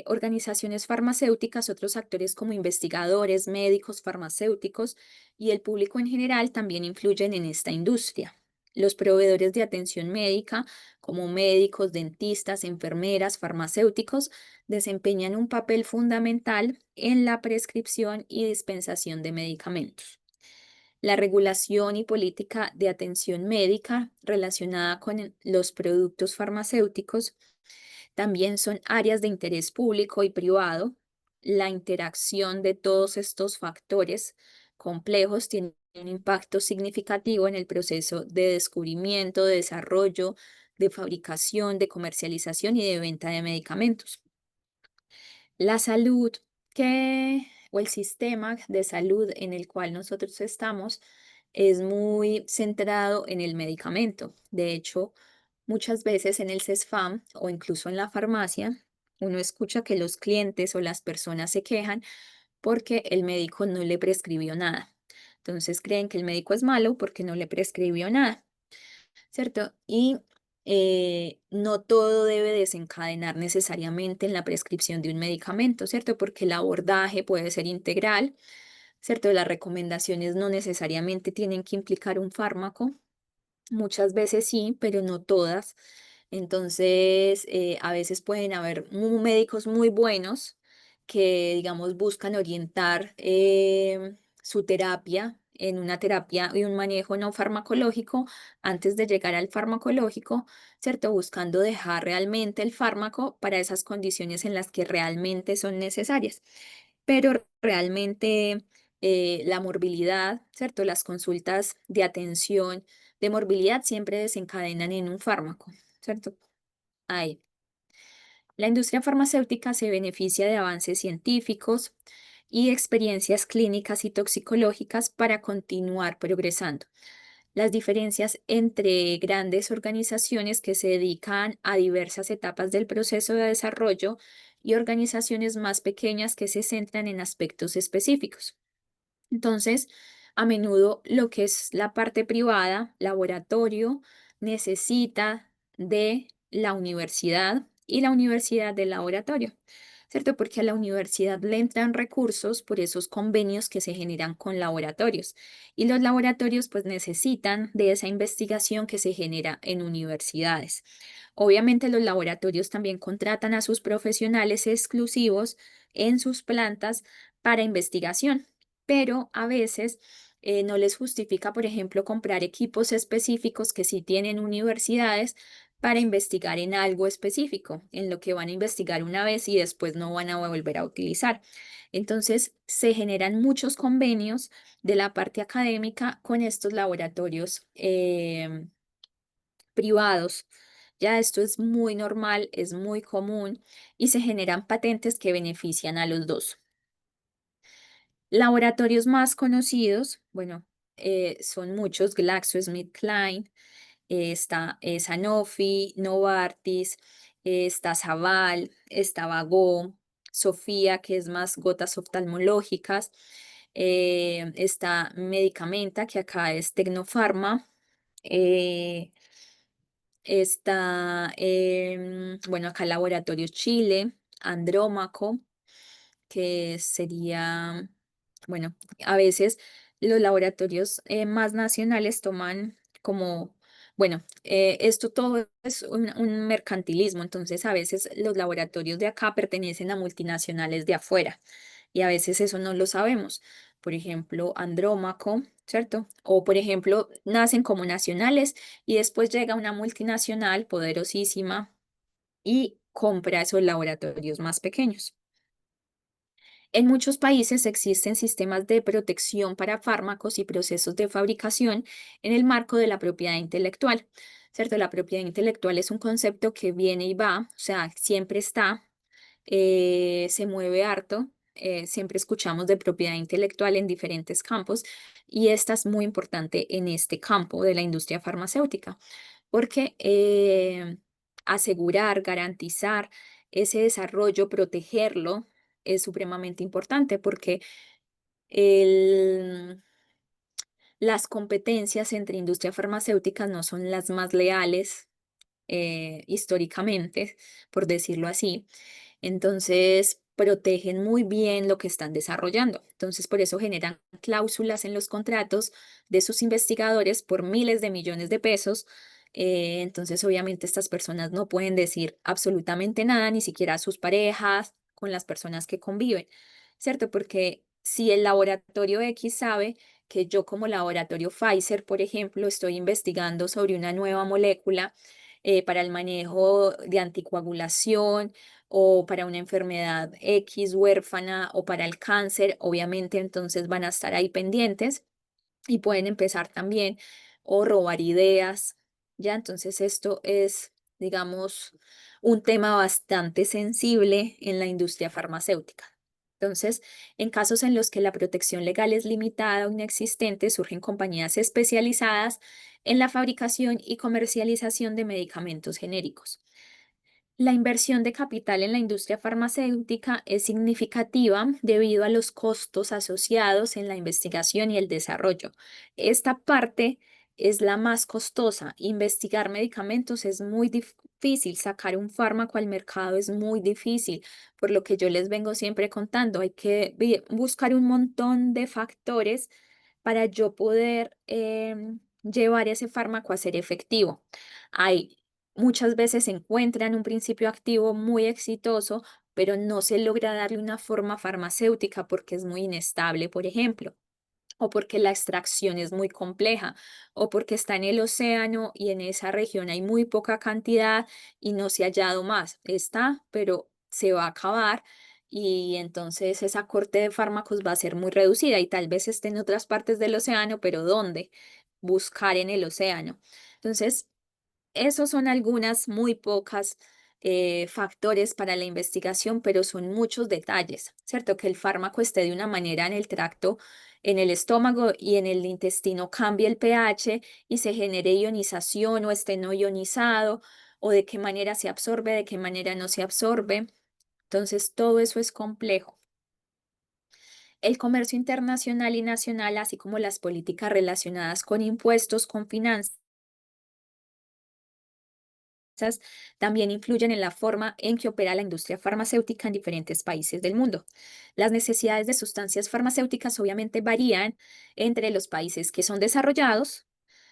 Speaker 1: organizaciones farmacéuticas, otros actores como investigadores, médicos, farmacéuticos y el público en general también influyen en esta industria. Los proveedores de atención médica, como médicos, dentistas, enfermeras, farmacéuticos, desempeñan un papel fundamental en la prescripción y dispensación de medicamentos. La regulación y política de atención médica relacionada con los productos farmacéuticos también son áreas de interés público y privado. La interacción de todos estos factores complejos tiene un impacto significativo en el proceso de descubrimiento, de desarrollo, de fabricación, de comercialización y de venta de medicamentos. La salud o el sistema de salud en el cual nosotros estamos es muy centrado en el medicamento. De hecho, muchas veces en el CESFAM o incluso en la farmacia, uno escucha que los clientes o las personas se quejan porque el médico no le prescribió nada. Entonces creen que el médico es malo porque no le prescribió nada. ¿Cierto? Y no todo debe desencadenar necesariamente en la prescripción de un medicamento, ¿cierto? Porque el abordaje puede ser integral, ¿cierto? Las recomendaciones no necesariamente tienen que implicar un fármaco, muchas veces sí, pero no todas. Entonces, a veces pueden haber médicos muy buenos que, digamos, buscan orientar su terapia en una terapia y un manejo no farmacológico antes de llegar al farmacológico, ¿cierto? Buscando dejar realmente el fármaco para esas condiciones en las que realmente son necesarias. Pero realmente la morbilidad, ¿cierto? Las consultas de atención de morbilidad siempre desencadenan en un fármaco, ¿cierto? Ahí. La industria farmacéutica se beneficia de avances científicos y experiencias clínicas y toxicológicas para continuar progresando. Las diferencias entre grandes organizaciones que se dedican a diversas etapas del proceso de desarrollo y organizaciones más pequeñas que se centran en aspectos específicos. Entonces, a menudo lo que es la parte privada, laboratorio, necesita de la universidad y la universidad del laboratorio, ¿cierto? Porque a la universidad le entran recursos por esos convenios que se generan con laboratorios y los laboratorios pues necesitan de esa investigación que se genera en universidades. Obviamente los laboratorios también contratan a sus profesionales exclusivos en sus plantas para investigación, pero a veces no les justifica, por ejemplo, comprar equipos específicos que sí tienen universidades para investigar en algo específico, en lo que van a investigar una vez y después no van a volver a utilizar. Entonces, se generan muchos convenios de la parte académica con estos laboratorios privados. Ya esto es muy normal, es muy común y se generan patentes que benefician a los dos. Laboratorios más conocidos, bueno, son muchos: GlaxoSmithKline, está Sanofi, Novartis, está Saval, está Vago, Sofía, que es más gotas oftalmológicas, está Medicamenta, que acá es Tecnofarma, eh, está, bueno, acá Laboratorios Chile, Andrómaco, que sería, bueno, a veces los laboratorios más nacionales toman como, bueno, esto todo es un mercantilismo, entonces a veces los laboratorios de acá pertenecen a multinacionales de afuera y a veces eso no lo sabemos. Por ejemplo, Andrómaco, ¿cierto? O por ejemplo, nacen como nacionales y después llega una multinacional poderosísima y compra esos laboratorios más pequeños. En muchos países existen sistemas de protección para fármacos y procesos de fabricación en el marco de la propiedad intelectual, ¿cierto? La propiedad intelectual es un concepto que viene y va, o sea, siempre está, se mueve harto, siempre escuchamos de propiedad intelectual en diferentes campos y esta es muy importante en este campo de la industria farmacéutica, porque asegurar, garantizar ese desarrollo, protegerlo, es supremamente importante porque el- las competencias entre industrias farmacéuticas no son las más leales históricamente, por decirlo así. Entonces, protegen muy bien lo que están desarrollando. Entonces, por eso generan cláusulas en los contratos de sus investigadores por miles de millones de pesos. Entonces, obviamente, estas personas no pueden decir absolutamente nada, ni siquiera a sus parejas, con las personas que conviven, ¿cierto? Porque si el laboratorio X sabe que yo como laboratorio Pfizer, por ejemplo, estoy investigando sobre una nueva molécula para el manejo de anticoagulación o para una enfermedad X huérfana o para el cáncer, obviamente entonces van a estar ahí pendientes y pueden empezar también o robar ideas, ¿ya? Entonces esto es, digamos, un tema bastante sensible en la industria farmacéutica. Entonces, en casos en los que la protección legal es limitada o inexistente, surgen compañías especializadas en la fabricación y comercialización de medicamentos genéricos. La inversión de capital en la industria farmacéutica es significativa debido a los costos asociados en la investigación y el desarrollo. Esta parte es la más costosa. Investigar medicamentos es muy difícil, sacar un fármaco al mercado es muy difícil, por lo que yo les vengo siempre contando. Hay que buscar un montón de factores para yo poder llevar ese fármaco a ser efectivo. Hay Muchas veces se encuentran un principio activo muy exitoso, pero no se logra darle una forma farmacéutica porque es muy inestable, por ejemplo, o porque la extracción es muy compleja, o porque está en el océano y en esa región hay muy poca cantidad y no se ha hallado más. Está, pero se va a acabar y entonces esa corte de fármacos va a ser muy reducida y tal vez esté en otras partes del océano, pero ¿dónde? Buscar en el océano. Entonces, esos son algunas muy pocas factores para la investigación, pero son muchos detalles, ¿cierto? Que el fármaco esté de una manera en el tracto, en el estómago y en el intestino cambie el pH y se genere ionización o esté no ionizado, o de qué manera se absorbe, de qué manera no se absorbe. Entonces, todo eso es complejo. El comercio internacional y nacional, así como las políticas relacionadas con impuestos, con finanzas, también influyen en la forma en que opera la industria farmacéutica en diferentes países del mundo. Las necesidades de sustancias farmacéuticas obviamente varían entre los países que son desarrollados,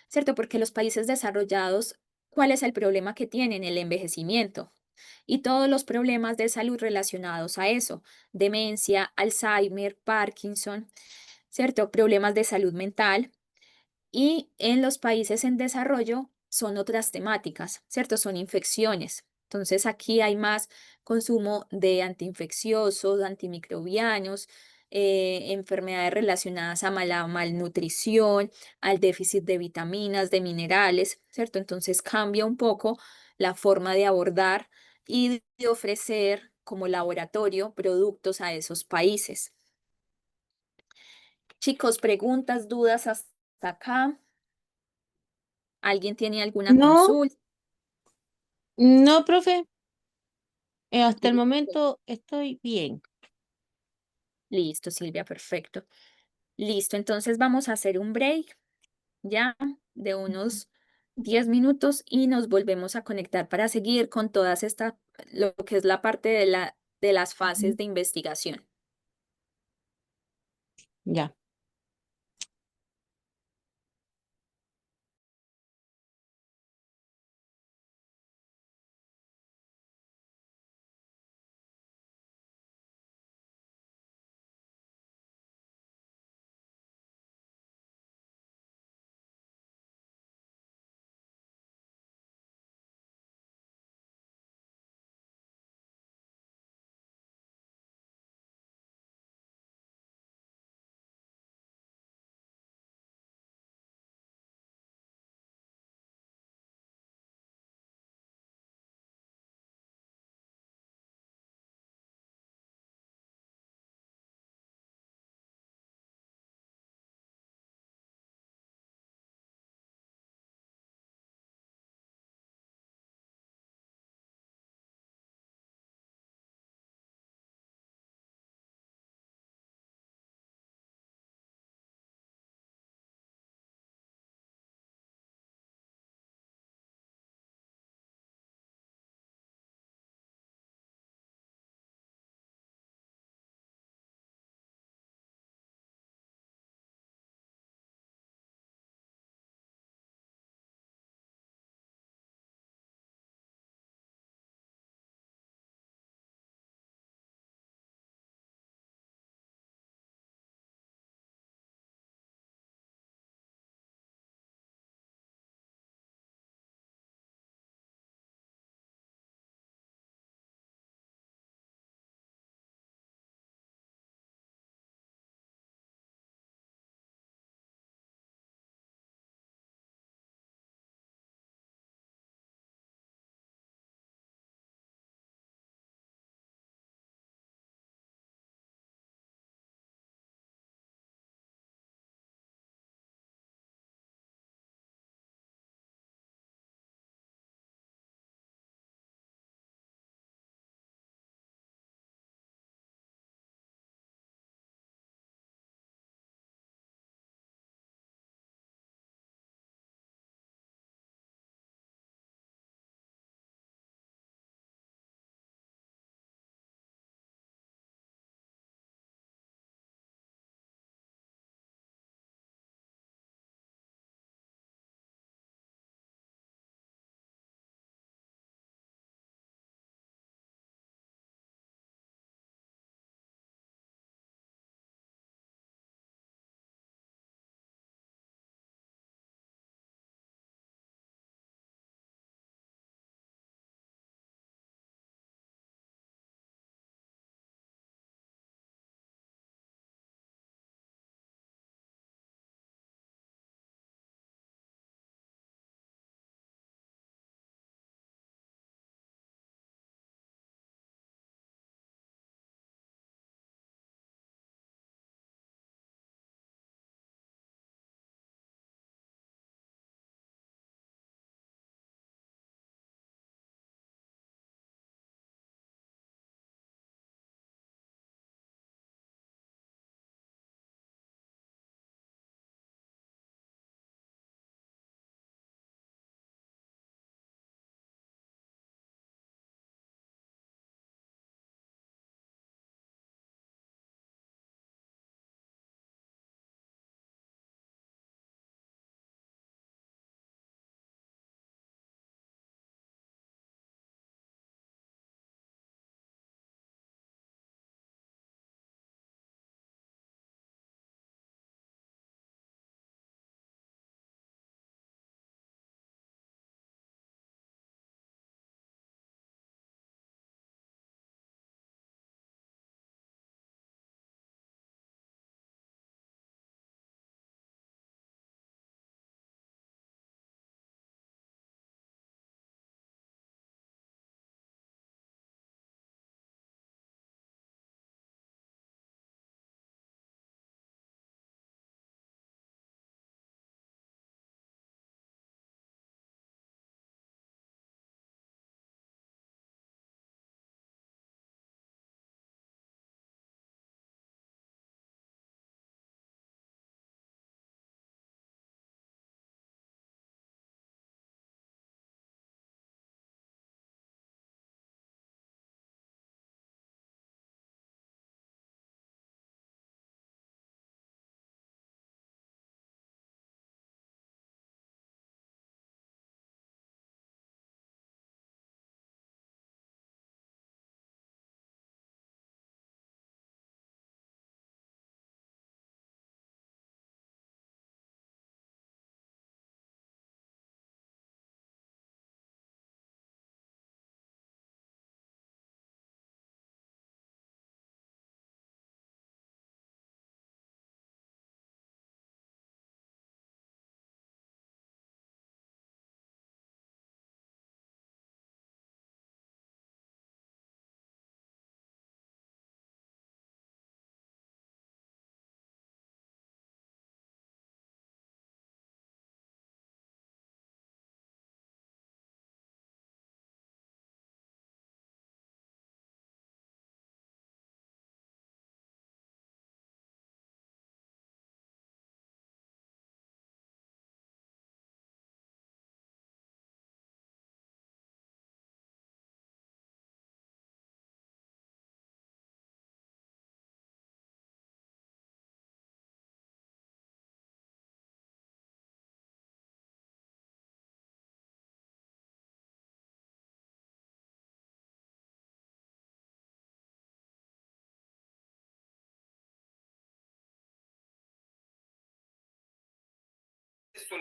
Speaker 1: ¿cierto? Porque los países desarrollados, ¿cuál es el problema que tienen? El envejecimiento y todos los problemas de salud relacionados a eso: demencia, Alzheimer, Parkinson. ¿cierto? Problemas de salud mental. Y en los países en desarrollo son otras temáticas, ¿cierto? Son infecciones. Entonces aquí hay más consumo de antiinfecciosos, antimicrobianos, enfermedades relacionadas a la malnutrición, al déficit de vitaminas, de minerales, ¿cierto? Entonces cambia un poco la forma de abordar y de ofrecer como laboratorio productos a esos países. Chicos, preguntas, dudas hasta acá. ¿Alguien tiene alguna
Speaker 2: No,
Speaker 1: consulta?
Speaker 2: no, profe, hasta el
Speaker 1: Listo,
Speaker 2: momento estoy bien.
Speaker 1: listo, Silvia, perfecto. Listo, entonces vamos a hacer un break ya de unos 10 minutos y nos volvemos a conectar para seguir con todas estas, lo que es la parte de las fases de investigación.
Speaker 2: Ya.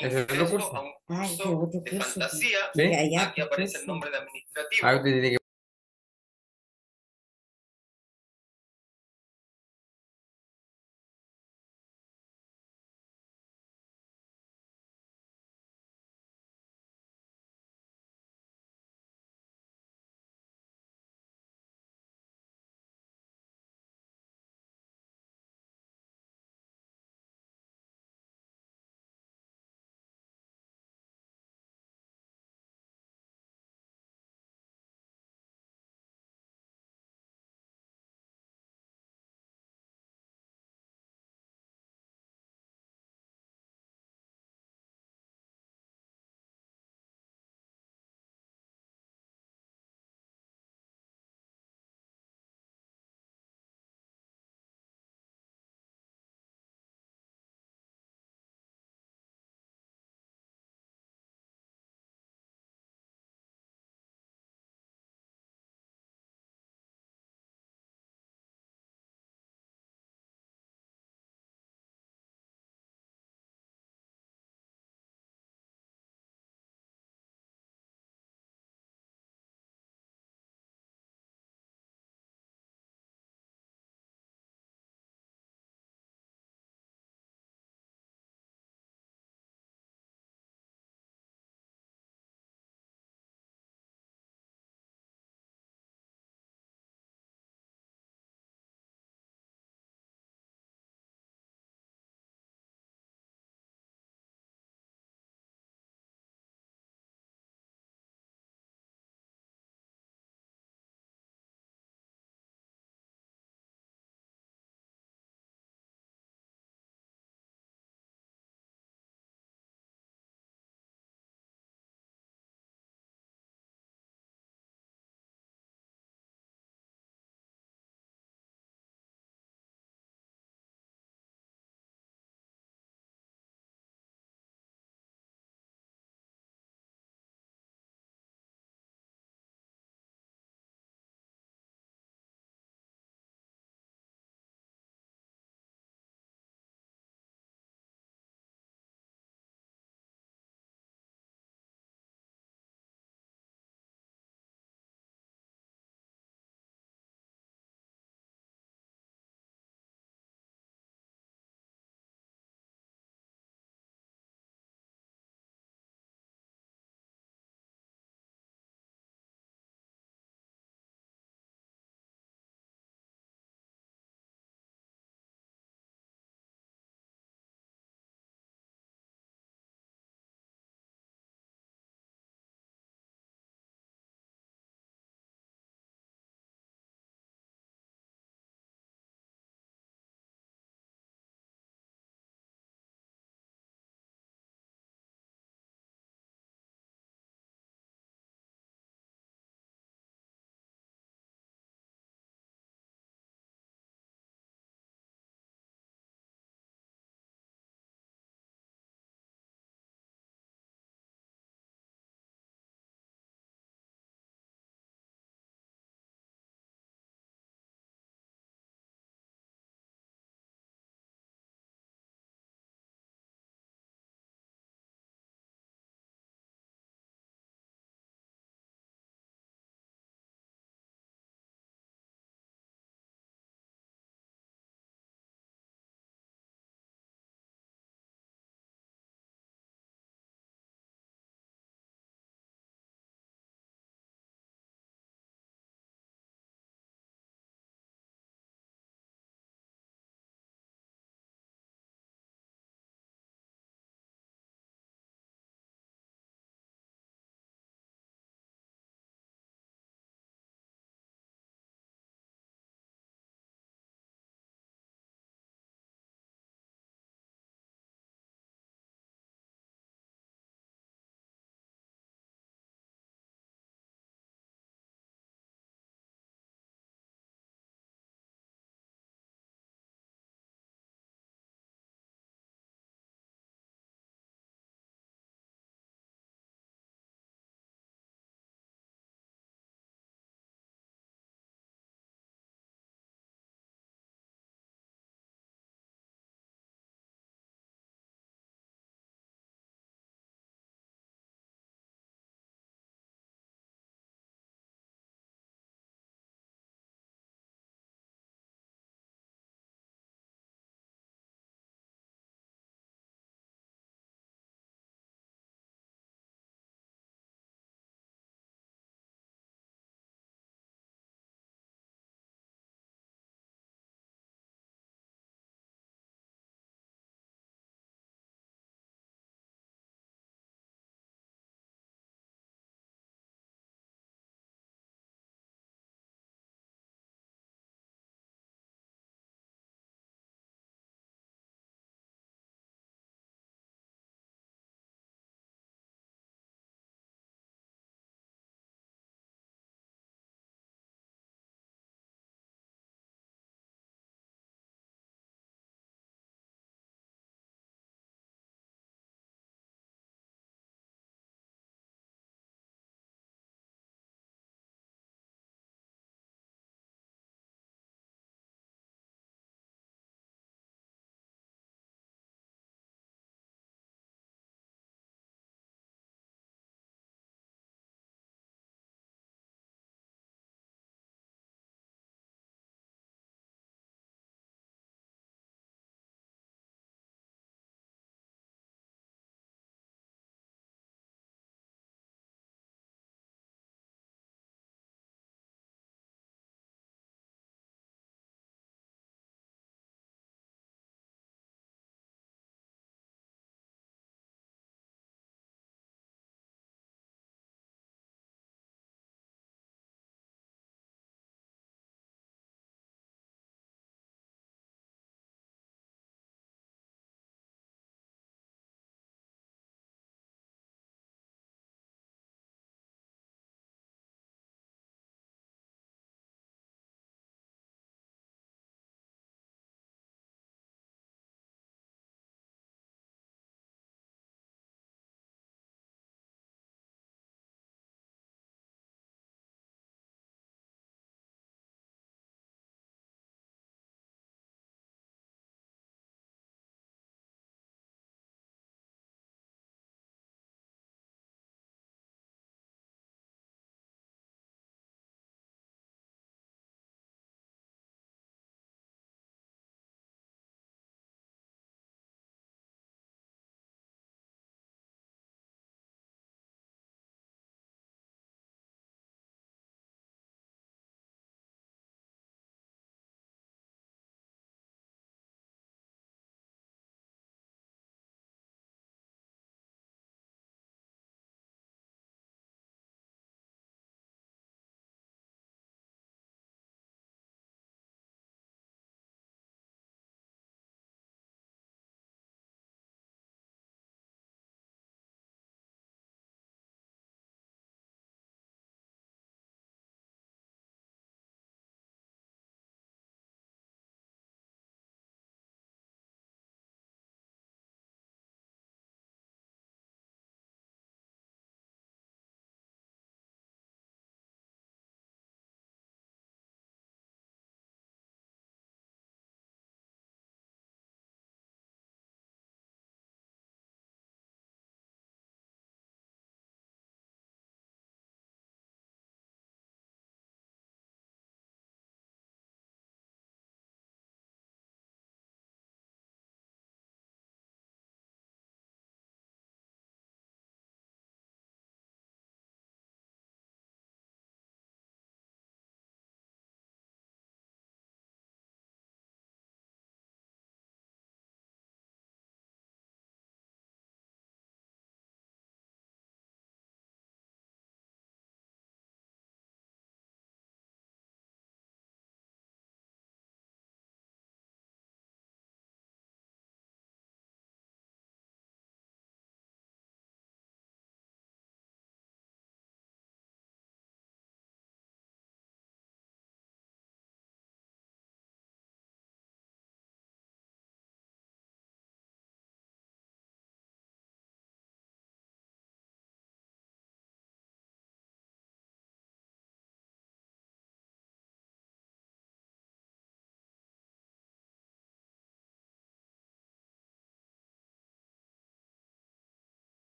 Speaker 3: Ese es otro curso.
Speaker 4: Ay, qué otro curso.
Speaker 3: ¿Sí?
Speaker 4: Que allá, qué curso.
Speaker 3: Ah, usted tiene que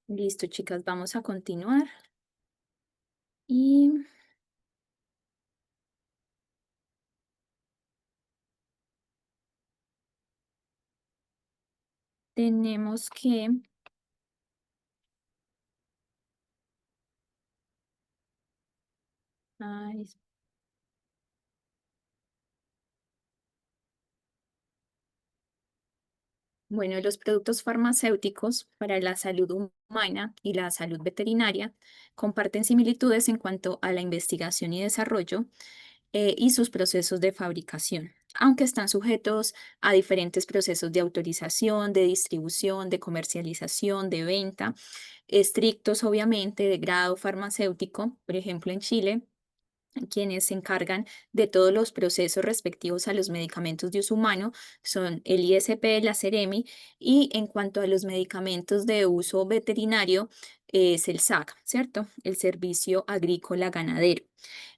Speaker 1: Listo, chicas, vamos a continuar. Y tenemos que ay, bueno, los productos farmacéuticos para la salud humana y la salud veterinaria comparten similitudes en cuanto a la investigación y desarrollo y sus procesos de fabricación, aunque están sujetos a diferentes procesos de autorización, de distribución, de comercialización, de venta, estrictos obviamente de grado farmacéutico. Por ejemplo, en Chile quienes se encargan de todos los procesos respectivos a los medicamentos de uso humano son el ISP, la Ceremi, y en cuanto a los medicamentos de uso veterinario es el SAC, ¿cierto? El Servicio Agrícola Ganadero.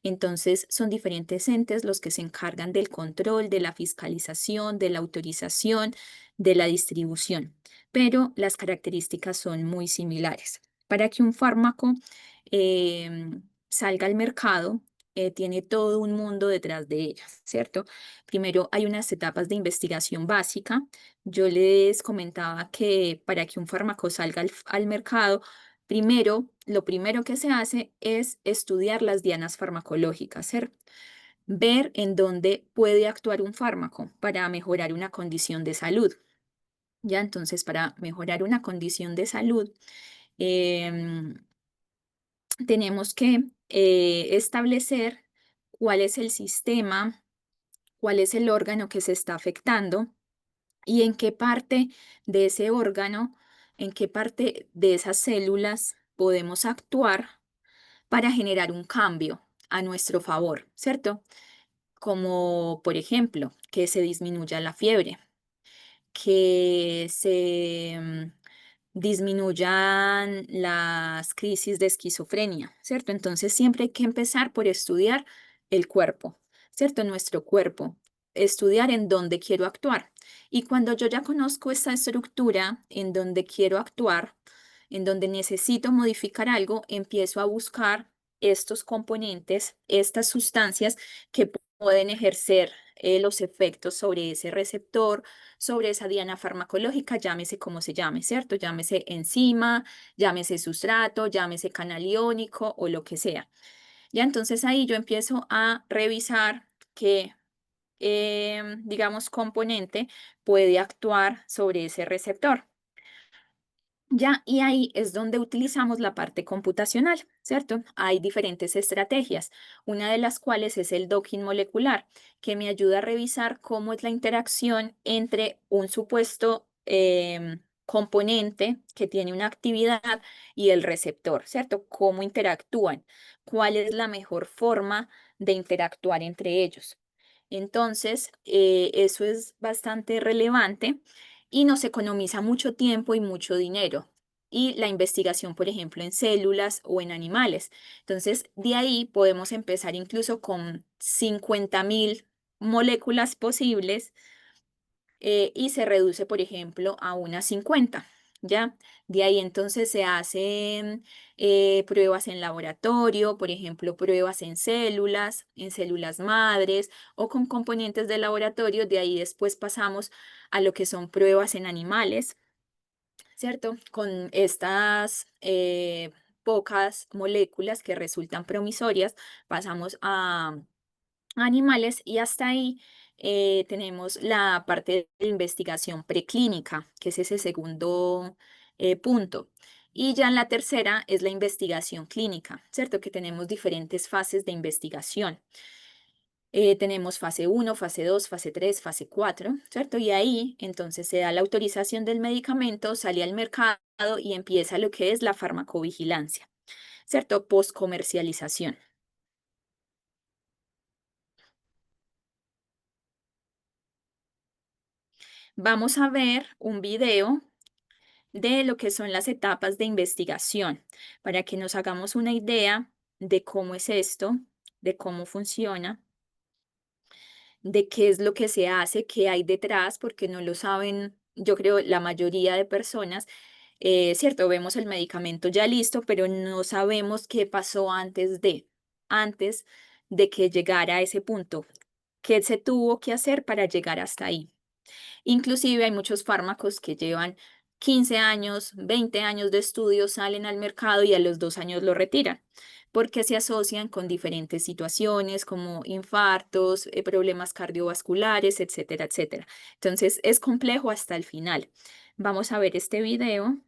Speaker 1: Entonces, son diferentes entes los que se encargan del control, de la fiscalización, de la autorización, de la distribución, pero las características son muy similares. Para que un fármaco salga al mercado, tiene todo un mundo detrás de ellas, ¿cierto? Primero hay unas etapas de investigación básica. Yo les comentaba que para que un fármaco salga al mercado, primero, lo primero que se hace es estudiar las dianas farmacológicas, ¿cierto? Ver en dónde puede actuar un fármaco para mejorar una condición de salud. Ya, entonces, para mejorar una condición de salud, em, tenemos que establecer cuál es el sistema, cuál es el órgano que se está afectando y en qué parte de ese órgano, en qué parte de esas células podemos actuar para generar un cambio a nuestro favor, ¿cierto? Como por ejemplo, que se disminuya la fiebre, que se disminuyan las crisis de esquizofrenia, ¿cierto? Entonces siempre hay que empezar por estudiar el cuerpo, ¿cierto? Nuestro cuerpo, estudiar en dónde quiero actuar. Y cuando yo ya conozco esta estructura en donde quiero actuar, en donde necesito modificar algo, empiezo a buscar estos componentes, estas sustancias que pueden ejercer los efectos sobre ese receptor, sobre esa diana farmacológica, llámese como se llame, ¿cierto? Llámese enzima, llámese sustrato, llámese canal iónico o lo que sea. Ya entonces ahí yo empiezo a revisar qué, digamos, componente puede actuar sobre ese receptor. Ya, y ahí es donde utilizamos la parte computacional, ¿cierto? Hay diferentes estrategias, una de las cuales es el docking molecular, que me ayuda a revisar cómo es la interacción entre un supuesto componente que tiene una actividad y el receptor, ¿cierto? Cómo interactúan, cuál es la mejor forma de interactuar entre ellos. Entonces, eso es bastante relevante y nos economiza mucho tiempo y mucho dinero. Y la investigación, por ejemplo, en células o en animales. Entonces, de ahí podemos empezar incluso con 50.000 moléculas posibles y se reduce, por ejemplo, a unas 50. ¿Ya? De ahí entonces se hacen pruebas en laboratorio, por ejemplo, pruebas en células madres o con componentes de laboratorio. De ahí después pasamos a lo que son pruebas en animales, ¿cierto? Con estas pocas moléculas que resultan promisorias, pasamos a animales y hasta ahí tenemos la parte de investigación preclínica, que es ese segundo punto. Y ya en la tercera es la investigación clínica, ¿cierto? Que tenemos diferentes fases de investigación. Tenemos fase uno, fase 2, fase 3, fase 4, ¿cierto? Y ahí entonces se da la autorización del medicamento, sale al mercado y empieza lo que es la farmacovigilancia, ¿cierto? Postcomercialización. Vamos a ver un video de lo que son las etapas de investigación para que nos hagamos una idea de cómo es esto, de cómo funciona, de qué es lo que se hace, qué hay detrás, porque no lo saben, yo creo, la mayoría de personas. cierto, vemos el medicamento ya listo, pero no sabemos qué pasó antes de que llegara a ese punto, qué se tuvo que hacer para llegar hasta ahí. Inclusive hay muchos fármacos que llevan 15 años, 20 años de estudio, salen al mercado y a los 2 años lo retiran, porque se asocian con diferentes situaciones como infartos, problemas cardiovasculares, etcétera, etcétera. Entonces es complejo hasta el final. Vamos a ver este video.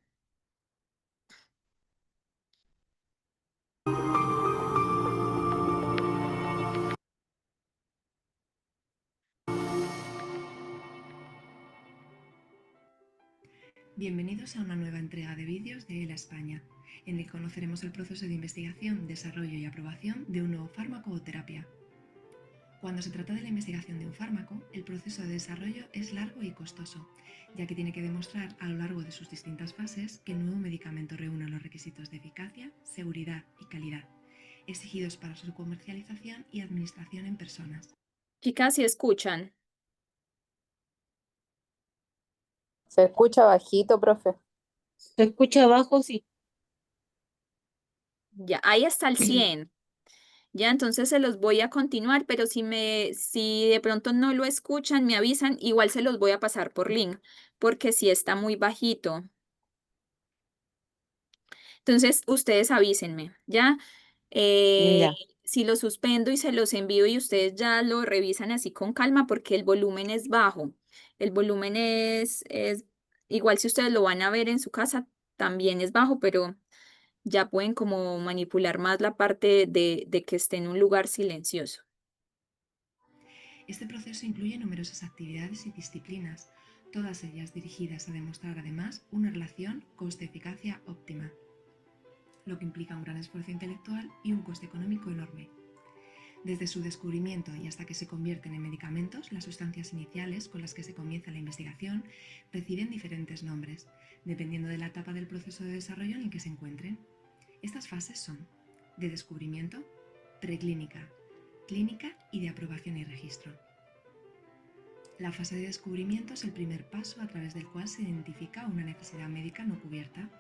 Speaker 5: Bienvenidos a una nueva entrega de vídeos de ELA España, en el que conoceremos el proceso de investigación, desarrollo y aprobación de un nuevo fármaco o terapia. Cuando se trata de la investigación de un fármaco, el proceso de desarrollo es largo y costoso, ya que tiene que demostrar a lo largo de sus distintas fases que el nuevo medicamento reúne los requisitos de eficacia, seguridad y calidad, exigidos para su comercialización y administración en personas.
Speaker 1: Chicas, si escuchan,
Speaker 6: Se escucha bajito, profe.
Speaker 2: ¿Se escucha abajo? Sí.
Speaker 1: ya ahí está el 100. Ya, entonces se los voy a continuar, pero si de pronto no lo escuchan, me avisan, igual se los voy a pasar por link, porque si está muy bajito. Entonces, ustedes avísenme, ¿ya? Eh,
Speaker 2: Ya.
Speaker 1: si lo suspendo y se los envío y ustedes ya lo revisan así con calma, porque el volumen es bajo. El volumen es igual si ustedes lo van a ver en su casa, también es bajo, pero ya pueden como manipular más la parte de que esté en un lugar silencioso.
Speaker 5: Este proceso incluye numerosas actividades y disciplinas, todas ellas dirigidas a demostrar además una relación coste-eficacia óptima, lo que implica un gran esfuerzo intelectual y un coste económico enorme. Desde su descubrimiento y hasta que se convierten en medicamentos, las sustancias iniciales con las que se comienza la investigación reciben diferentes nombres, dependiendo de la etapa del proceso de desarrollo en el que se encuentren. Estas fases son de descubrimiento, preclínica, clínica y de aprobación y registro. La fase de descubrimiento es el primer paso a través del cual se identifica una necesidad médica no cubierta.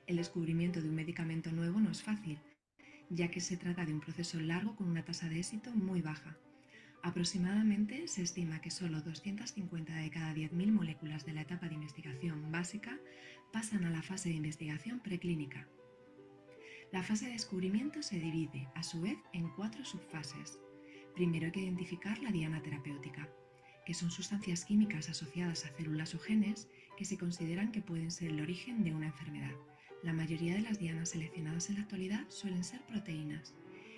Speaker 5: El descubrimiento de un medicamento nuevo no es fácil, ya que se trata de un proceso largo con una tasa de éxito muy baja. Aproximadamente se estima que solo 250 de cada 10.000 moléculas de la etapa de investigación básica pasan a la fase de investigación preclínica. La fase de descubrimiento se divide, a su vez, en 4 subfases. Primero hay que identificar la diana terapéutica, que son sustancias químicas asociadas a células o genes que se consideran que pueden ser el origen de una enfermedad. La mayoría de las dianas seleccionadas en la actualidad suelen ser proteínas.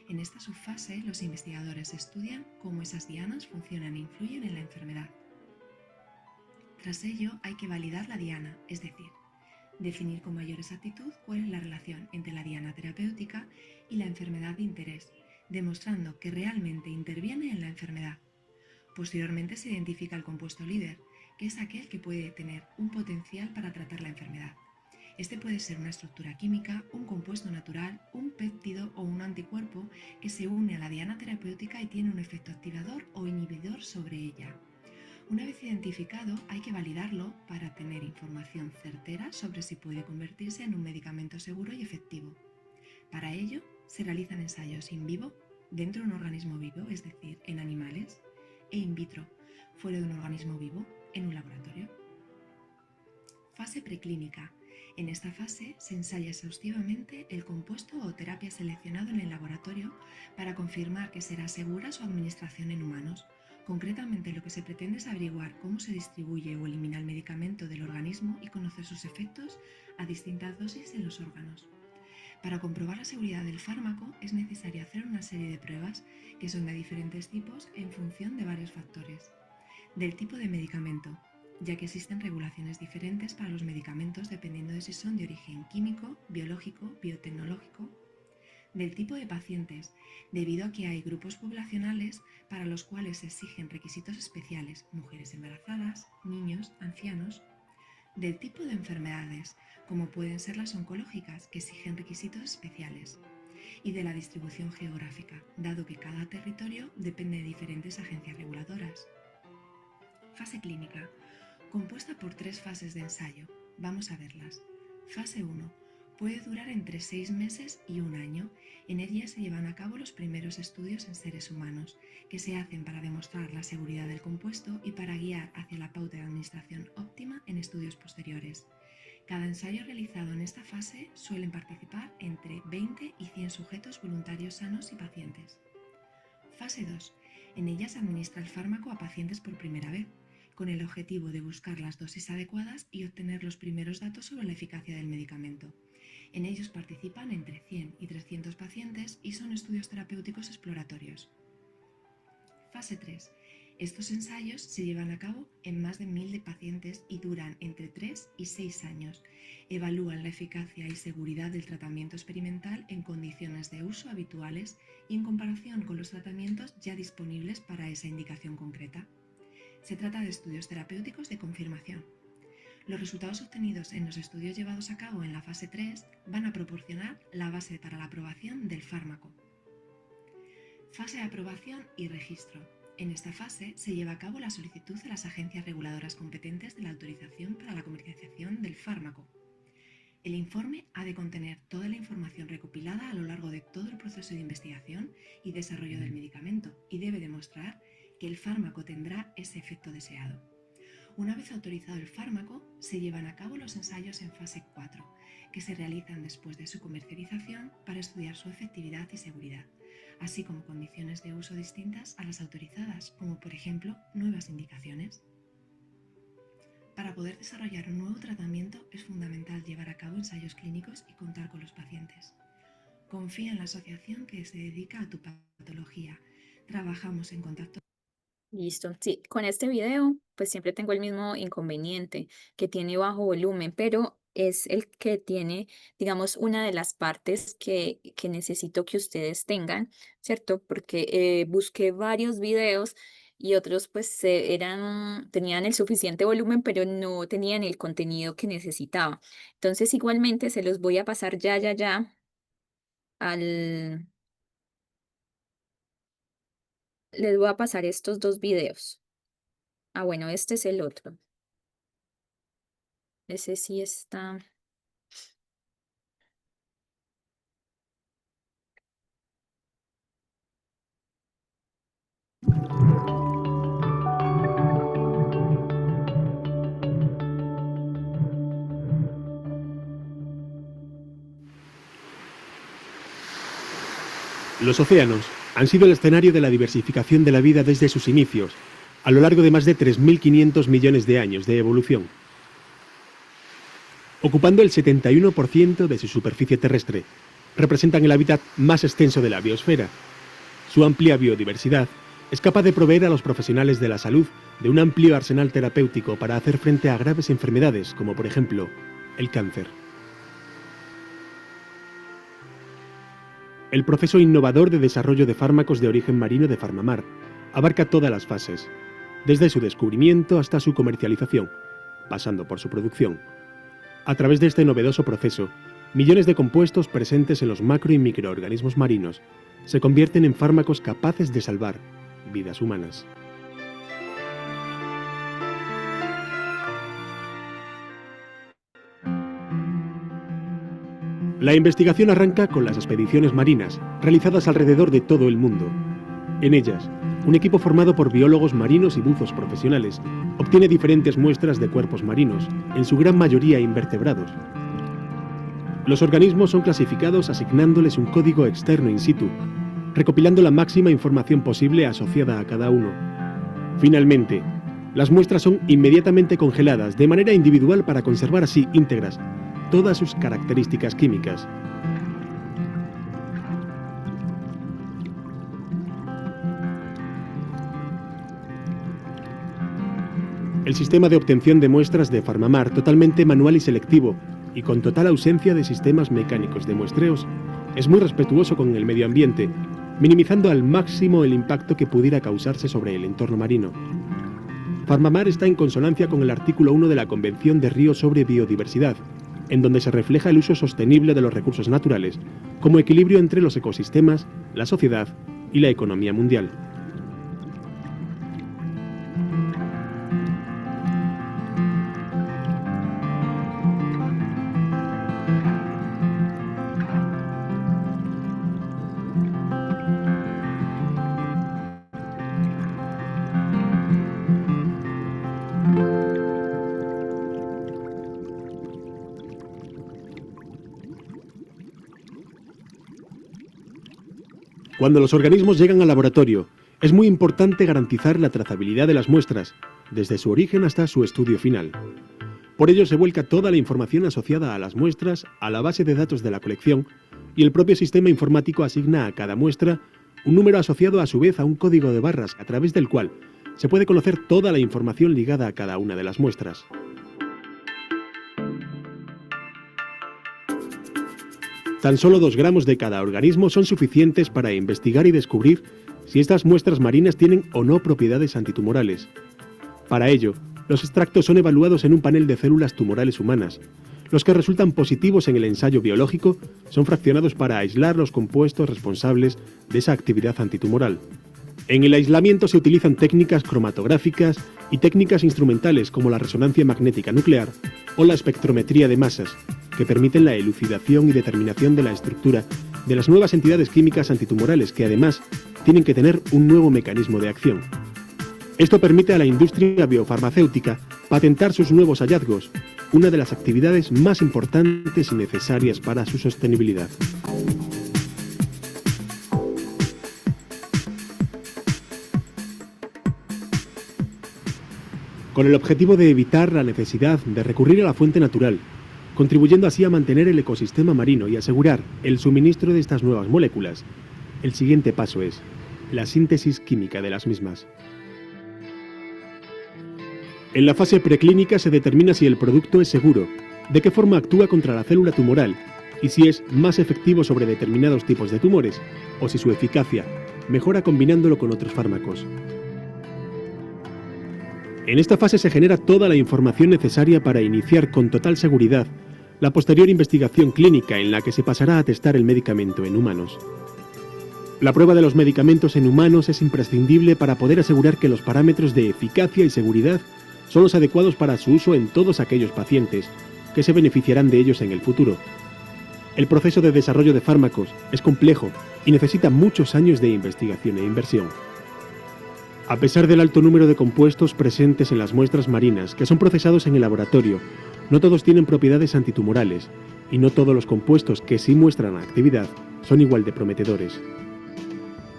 Speaker 5: En esta subfase, los investigadores estudian cómo esas dianas funcionan e influyen en la enfermedad. Tras ello, hay que validar la diana, es decir, definir con mayor exactitud cuál es la relación entre la diana terapéutica y la enfermedad de interés, demostrando que realmente interviene en la enfermedad. Posteriormente se identifica el compuesto líder, que es aquel que puede tener un potencial para tratar la enfermedad. Este puede ser una estructura química, un compuesto natural, un péptido o un anticuerpo que se une a la diana terapéutica y tiene un efecto activador o inhibidor sobre ella. Una vez identificado, hay que validarlo para tener información certera sobre si puede convertirse en un medicamento seguro y efectivo. Para ello, se realizan ensayos in vivo, dentro de un organismo vivo, es decir, en animales, e in vitro, fuera de un organismo vivo, en un laboratorio. Fase preclínica. En esta fase se ensaya exhaustivamente el compuesto o terapia seleccionado en el laboratorio para confirmar que será segura su administración en humanos. Concretamente, lo que se pretende es averiguar cómo se distribuye o elimina el medicamento del organismo y conocer sus efectos a distintas dosis en los órganos. Para comprobar la seguridad del fármaco es necesario hacer una serie de pruebas que son de diferentes tipos en función de varios factores. Del tipo de medicamento, ya que existen regulaciones diferentes para los medicamentos dependiendo de si son de origen químico, biológico, biotecnológico. Del tipo de pacientes, debido a que hay grupos poblacionales para los cuales se exigen requisitos especiales, mujeres embarazadas, niños, ancianos. Del tipo de enfermedades, como pueden ser las oncológicas, que exigen requisitos especiales. Y de la distribución geográfica, dado que cada territorio depende de diferentes agencias reguladoras. Fase clínica, compuesta por 3 fases de ensayo. Vamos a verlas. Fase 1. Puede durar entre 6 meses y 1 año. En ella se llevan a cabo los primeros estudios en seres humanos, que se hacen para demostrar la seguridad del compuesto y para guiar hacia la pauta de administración óptima en estudios posteriores. Cada ensayo realizado en esta fase suelen participar entre 20 y 100 sujetos voluntarios sanos y pacientes. Fase 2. En ella se administra el fármaco a pacientes por primera vez, con el objetivo de buscar las dosis adecuadas y obtener los primeros datos sobre la eficacia del medicamento. En ellos participan entre 100 y 300 pacientes y son estudios terapéuticos exploratorios. Fase 3. Estos ensayos se llevan a cabo en más de 1000 pacientes y duran entre 3 y 6 años. Evalúan la eficacia y seguridad del tratamiento experimental en condiciones de uso habituales y en comparación con los tratamientos ya disponibles para esa indicación concreta. Se trata de estudios terapéuticos de confirmación. Los resultados obtenidos en los estudios llevados a cabo en la fase 3 van a proporcionar la base para la aprobación del fármaco. Fase de aprobación y registro. En esta fase se lleva a cabo la solicitud a las agencias reguladoras competentes de la autorización para la comercialización del fármaco. El informe ha de contener toda la información recopilada a lo largo de todo el proceso de investigación y desarrollo del medicamento y debe demostrar que el fármaco tendrá ese efecto deseado. Una vez autorizado el fármaco, se llevan a cabo los ensayos en fase 4, que se realizan después de su comercialización para estudiar su efectividad y seguridad, así como condiciones de uso distintas a las autorizadas, como por ejemplo nuevas indicaciones. Para poder desarrollar un nuevo tratamiento es fundamental llevar a cabo ensayos clínicos y contar con los pacientes. Confía en la asociación que se dedica a tu patología. Trabajamos en contacto.
Speaker 1: Listo. Sí, con este video, pues siempre tengo el mismo inconveniente, que tiene bajo volumen, pero es el que tiene, digamos, una de las partes que necesito que ustedes tengan, ¿cierto? Porque busqué varios videos y otros pues tenían el suficiente volumen, pero no tenían el contenido que necesitaba. Entonces, igualmente se los voy a pasar ya al, les voy a pasar estos dos videos. Ah, bueno, este es el otro. Ese sí está.
Speaker 7: Los océanos han sido el escenario de la diversificación de la vida desde sus inicios, a lo largo de más de 3.500 millones de años de evolución. Ocupando el 71% de su superficie terrestre, representan el hábitat más extenso de la biosfera. Su amplia biodiversidad es capaz de proveer a los profesionales de la salud de un amplio arsenal terapéutico para hacer frente a graves enfermedades como, por ejemplo, el cáncer. El proceso innovador de desarrollo de fármacos de origen marino de Farmamar abarca todas las fases, desde su descubrimiento hasta su comercialización, pasando por su producción. A través de este novedoso proceso, millones de compuestos presentes en los macro y microorganismos marinos se convierten en fármacos capaces de salvar vidas humanas. La investigación arranca con las expediciones marinas, realizadas alrededor de todo el mundo. En ellas, un equipo formado por biólogos marinos y buzos profesionales obtiene diferentes muestras de cuerpos marinos, en su gran mayoría invertebrados. Los organismos son clasificados asignándoles un código externo in situ, recopilando la máxima información posible asociada a cada uno. Finalmente, las muestras son inmediatamente congeladas de manera individual para conservar así íntegras todas sus características químicas. El sistema de obtención de muestras de Farmamar, totalmente manual y selectivo, y con total ausencia de sistemas mecánicos de muestreos, es muy respetuoso con el medio ambiente, minimizando al máximo el impacto que pudiera causarse sobre el entorno marino. Farmamar está en consonancia con el artículo 1 de la Convención de Río sobre Biodiversidad, en donde se refleja el uso sostenible de los recursos naturales, como equilibrio entre los ecosistemas, la sociedad y la economía mundial. Cuando los organismos llegan al laboratorio, es muy importante garantizar la trazabilidad de las muestras, desde su origen hasta su estudio final. Por ello se vuelca toda la información asociada a las muestras a la base de datos de la colección y el propio sistema informático asigna a cada muestra un número asociado a su vez a un código de barras a través del cual se puede conocer toda la información ligada a cada una de las muestras. Tan solo 2 gramos de cada organismo son suficientes para investigar y descubrir si estas muestras marinas tienen o no propiedades antitumorales. Para ello, los extractos son evaluados en un panel de células tumorales humanas. Los que resultan positivos en el ensayo biológico son fraccionados para aislar los compuestos responsables de esa actividad antitumoral. En el aislamiento se utilizan técnicas cromatográficas y técnicas instrumentales como la resonancia magnética nuclear o la espectrometría de masas, que permiten la elucidación y determinación de la estructura de las nuevas entidades químicas antitumorales que además tienen que tener un nuevo mecanismo de acción. Esto permite a la industria biofarmacéutica patentar sus nuevos hallazgos, una de las actividades más importantes y necesarias para su sostenibilidad. Con el objetivo de evitar la necesidad de recurrir a la fuente natural, contribuyendo así a mantener el ecosistema marino y asegurar el suministro de estas nuevas moléculas, el siguiente paso es la síntesis química de las mismas. En la fase preclínica se determina si el producto es seguro, de qué forma actúa contra la célula tumoral y si es más efectivo sobre determinados tipos de tumores o si su eficacia mejora combinándolo con otros fármacos. En esta fase se genera toda la información necesaria para iniciar con total seguridad la posterior investigación clínica en la que se pasará a testar el medicamento en humanos. La prueba de los medicamentos en humanos es imprescindible para poder asegurar que los parámetros de eficacia y seguridad son los adecuados para su uso en todos aquellos pacientes que se beneficiarán de ellos en el futuro. El proceso de desarrollo de fármacos es complejo y necesita muchos años de investigación e inversión. A pesar del alto número de compuestos presentes en las muestras marinas que son procesados en el laboratorio, no todos tienen propiedades antitumorales y no todos los compuestos que sí muestran actividad son igual de prometedores.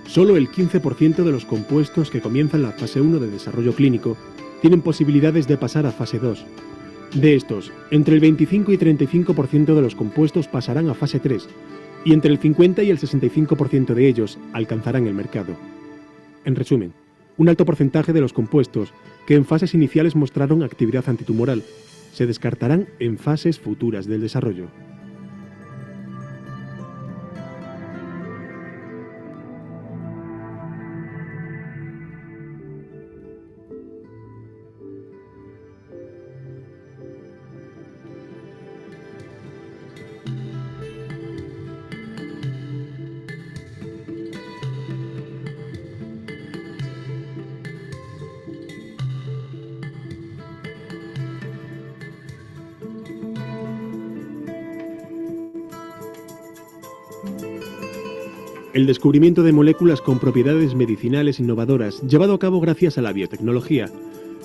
Speaker 7: Solo el 15% de los compuestos que comienzan la fase 1 de desarrollo clínico tienen posibilidades de pasar a fase 2. De estos, entre el 25 y 35% de los compuestos pasarán a fase 3 y entre el 50 y el 65% de ellos alcanzarán el mercado. En resumen, un alto porcentaje de los compuestos que en fases iniciales mostraron actividad antitumoral se descartarán en fases futuras del desarrollo. El descubrimiento de moléculas con propiedades medicinales innovadoras, llevado a cabo gracias a la biotecnología,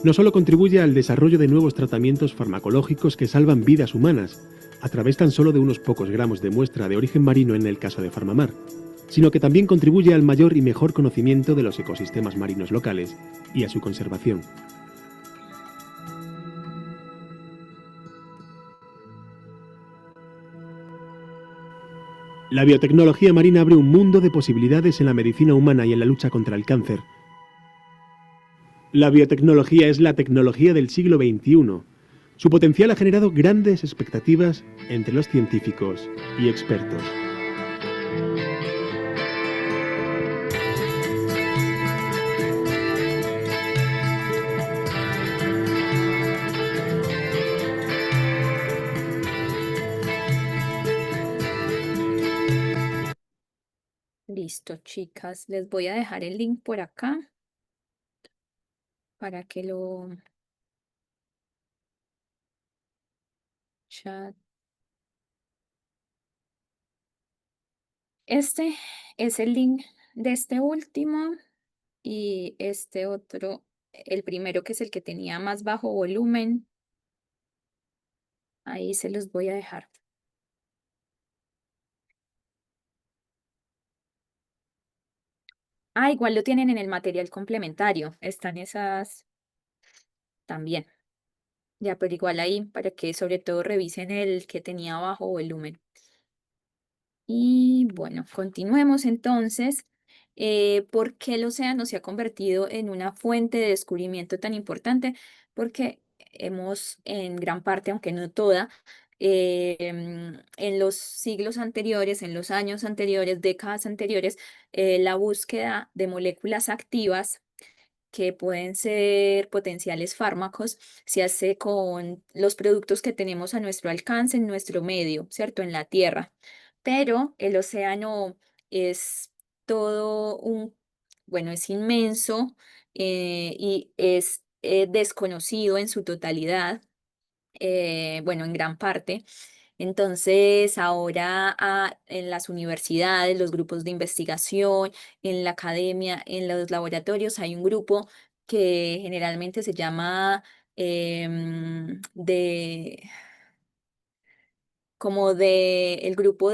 Speaker 7: no solo contribuye al desarrollo de nuevos tratamientos farmacológicos que salvan vidas humanas, a través tan solo de unos pocos gramos de muestra de origen marino en el caso de Farmamar, sino que también contribuye al mayor y mejor conocimiento de los ecosistemas marinos locales y a su conservación. La biotecnología marina abre un mundo de posibilidades en la medicina humana y en la lucha contra el cáncer. La biotecnología es la tecnología del siglo XXI. Su potencial ha generado grandes expectativas entre los científicos y expertos.
Speaker 1: Listo, chicas. Les voy a dejar el link por acá para que lo chat. Este es el link de este último y este otro, el primero que es el que tenía más bajo volumen. Ahí se los voy a dejar. Ah, igual lo tienen en el material complementario. Están esas también. Ya, pero igual ahí para que sobre todo revisen el que tenía abajo o el lumen. Y bueno, continuemos entonces. ¿Por qué el océano se ha convertido en una fuente de descubrimiento tan importante? Porque hemos, en gran parte, aunque no toda, en los siglos anteriores, en los años anteriores, décadas anteriores, la búsqueda de moléculas activas que pueden ser potenciales fármacos, se hace con los productos que tenemos a nuestro alcance en nuestro medio, ¿cierto? En la Tierra. Pero el océano es todo un, bueno, es inmenso y es desconocido en su totalidad, bueno, en gran parte. Entonces, ahora en las universidades, los grupos de investigación, en la academia, en los laboratorios, hay un grupo que generalmente se llama como de el grupo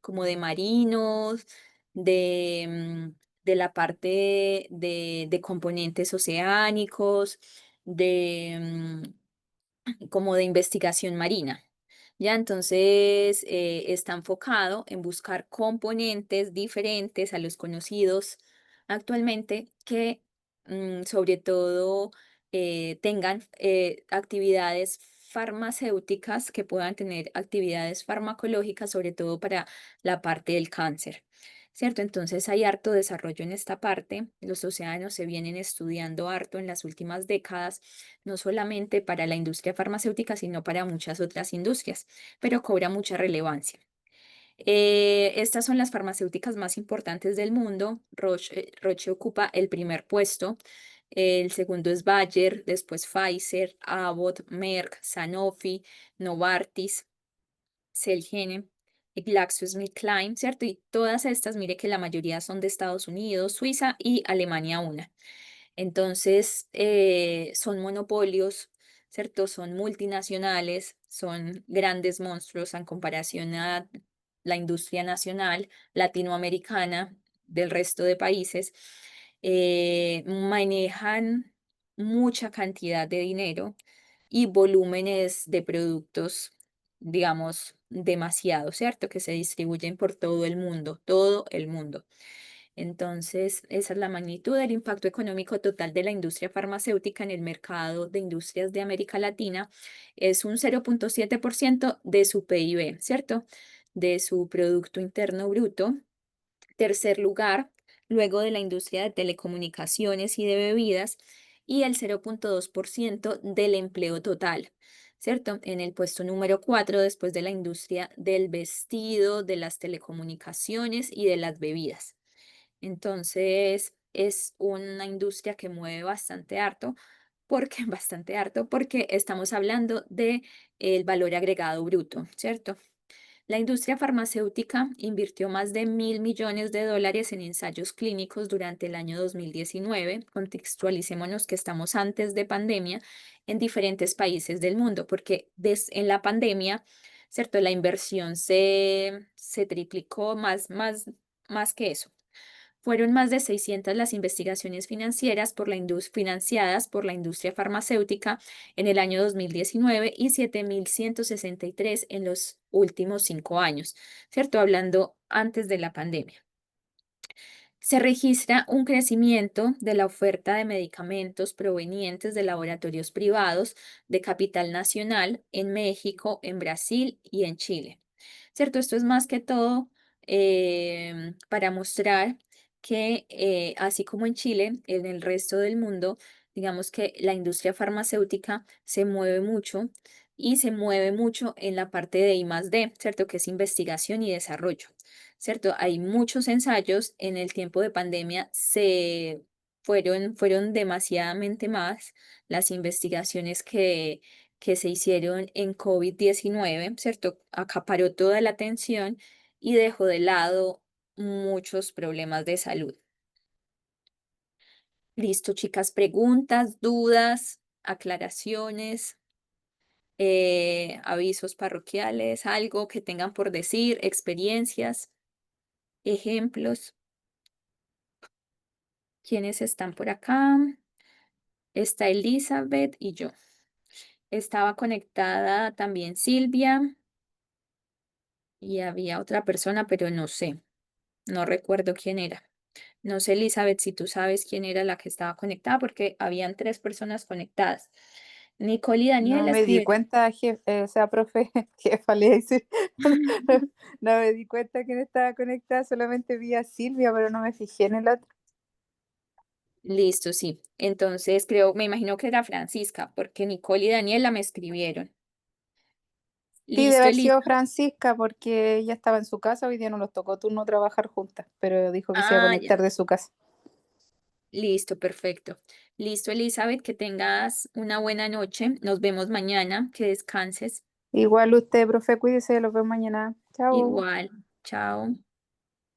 Speaker 1: como de marinos, de, de la parte de componentes oceánicos, de, como de investigación marina. Ya, entonces está enfocado en buscar componentes diferentes a los conocidos actualmente que sobre todo tengan actividades farmacéuticas, que puedan tener actividades farmacológicas, sobre todo para la parte del cáncer. ¿Cierto? Entonces hay harto desarrollo en esta parte. Los océanos se vienen estudiando harto en las últimas décadas, no solamente para la industria farmacéutica, sino para muchas otras industrias, pero cobra mucha relevancia. Estas son las farmacéuticas más importantes del mundo. Roche ocupa el primer puesto. El segundo es Bayer, después Pfizer, Abbott, Merck, Sanofi, Novartis, Celgene, GlaxoSmithKline, ¿cierto? Y todas estas, mire que la mayoría son de Estados Unidos, Suiza y Alemania una. Entonces, son monopolios, ¿cierto? Son multinacionales, son grandes monstruos en comparación a la industria nacional latinoamericana del resto de países. Manejan mucha cantidad de dinero y volúmenes de productos, digamos, demasiado, ¿cierto? Que se distribuyen por todo el mundo, todo el mundo. Entonces, esa es la magnitud del impacto económico total de la industria farmacéutica en el mercado de industrias de América Latina. Es un 0,7% de su PIB, ¿cierto? De su Producto Interno Bruto. Tercer lugar, luego de la industria de telecomunicaciones y de bebidas, y el 0,2% del empleo total. ¿Cierto? En el puesto número 4, después de la industria del vestido, de las telecomunicaciones y de las bebidas. Entonces, es una industria que mueve bastante harto, porque bastante harto, porque estamos hablando de el valor agregado bruto, ¿cierto? La industria farmacéutica invirtió más de $1.000 millones en ensayos clínicos durante el año 2019. Contextualicémonos que estamos antes de pandemia en diferentes países del mundo, porque en la pandemia, ¿cierto? La inversión se triplicó más que eso. Fueron más de 600 las investigaciones financiadas por la industria farmacéutica en el año 2019 y 7.163 en los últimos 5 años, ¿cierto? Hablando antes de la pandemia. Se registra un crecimiento de la oferta de medicamentos provenientes de laboratorios privados de capital nacional en México, en Brasil y en Chile. ¿Cierto? Esto es más que todo para mostrar que así como en Chile, en el resto del mundo, digamos que la industria farmacéutica se mueve mucho y se mueve mucho en la parte de I+D, ¿cierto? Que es investigación y desarrollo. ¿Cierto? Hay muchos ensayos en el tiempo de pandemia, fueron demasiadamente más las investigaciones que se hicieron en COVID-19, ¿cierto? Acaparó toda la atención y dejó de lado muchos problemas de salud. Listo, chicas, preguntas, dudas, aclaraciones, avisos parroquiales, algo que tengan por decir, experiencias, ejemplos. ¿Quiénes están por acá? Está Elizabeth y yo. Estaba conectada también Silvia y había otra persona, pero no sé, no recuerdo quién era. No sé, Elizabeth, si tú sabes quién era la que estaba conectada, porque habían 3 personas conectadas. Nicole y
Speaker 6: No
Speaker 1: Daniela
Speaker 6: me di
Speaker 1: escribieron.
Speaker 6: cuenta, o sea, profe, jefa, le iba a decir. No me di cuenta quién estaba conectada, solamente vi a Silvia, pero no me fijé en el otro.
Speaker 1: Listo, sí. Entonces me imagino que era Francisca, porque Nicole y Daniela me escribieron.
Speaker 6: Sí, debe
Speaker 1: Listo,
Speaker 6: haber
Speaker 1: Elisa.
Speaker 6: sido Francisca, porque ella estaba en su casa, hoy día no nos tocó turno trabajar juntas, pero dijo que se iba a
Speaker 1: Ah, ya.
Speaker 6: conectar de su casa.
Speaker 1: Listo, perfecto. Listo, Elizabeth, que tengas una buena noche. Nos vemos mañana. Que descanses.
Speaker 6: Igual usted, profe, cuídese, los veo mañana. Chao.
Speaker 1: Igual. Chao.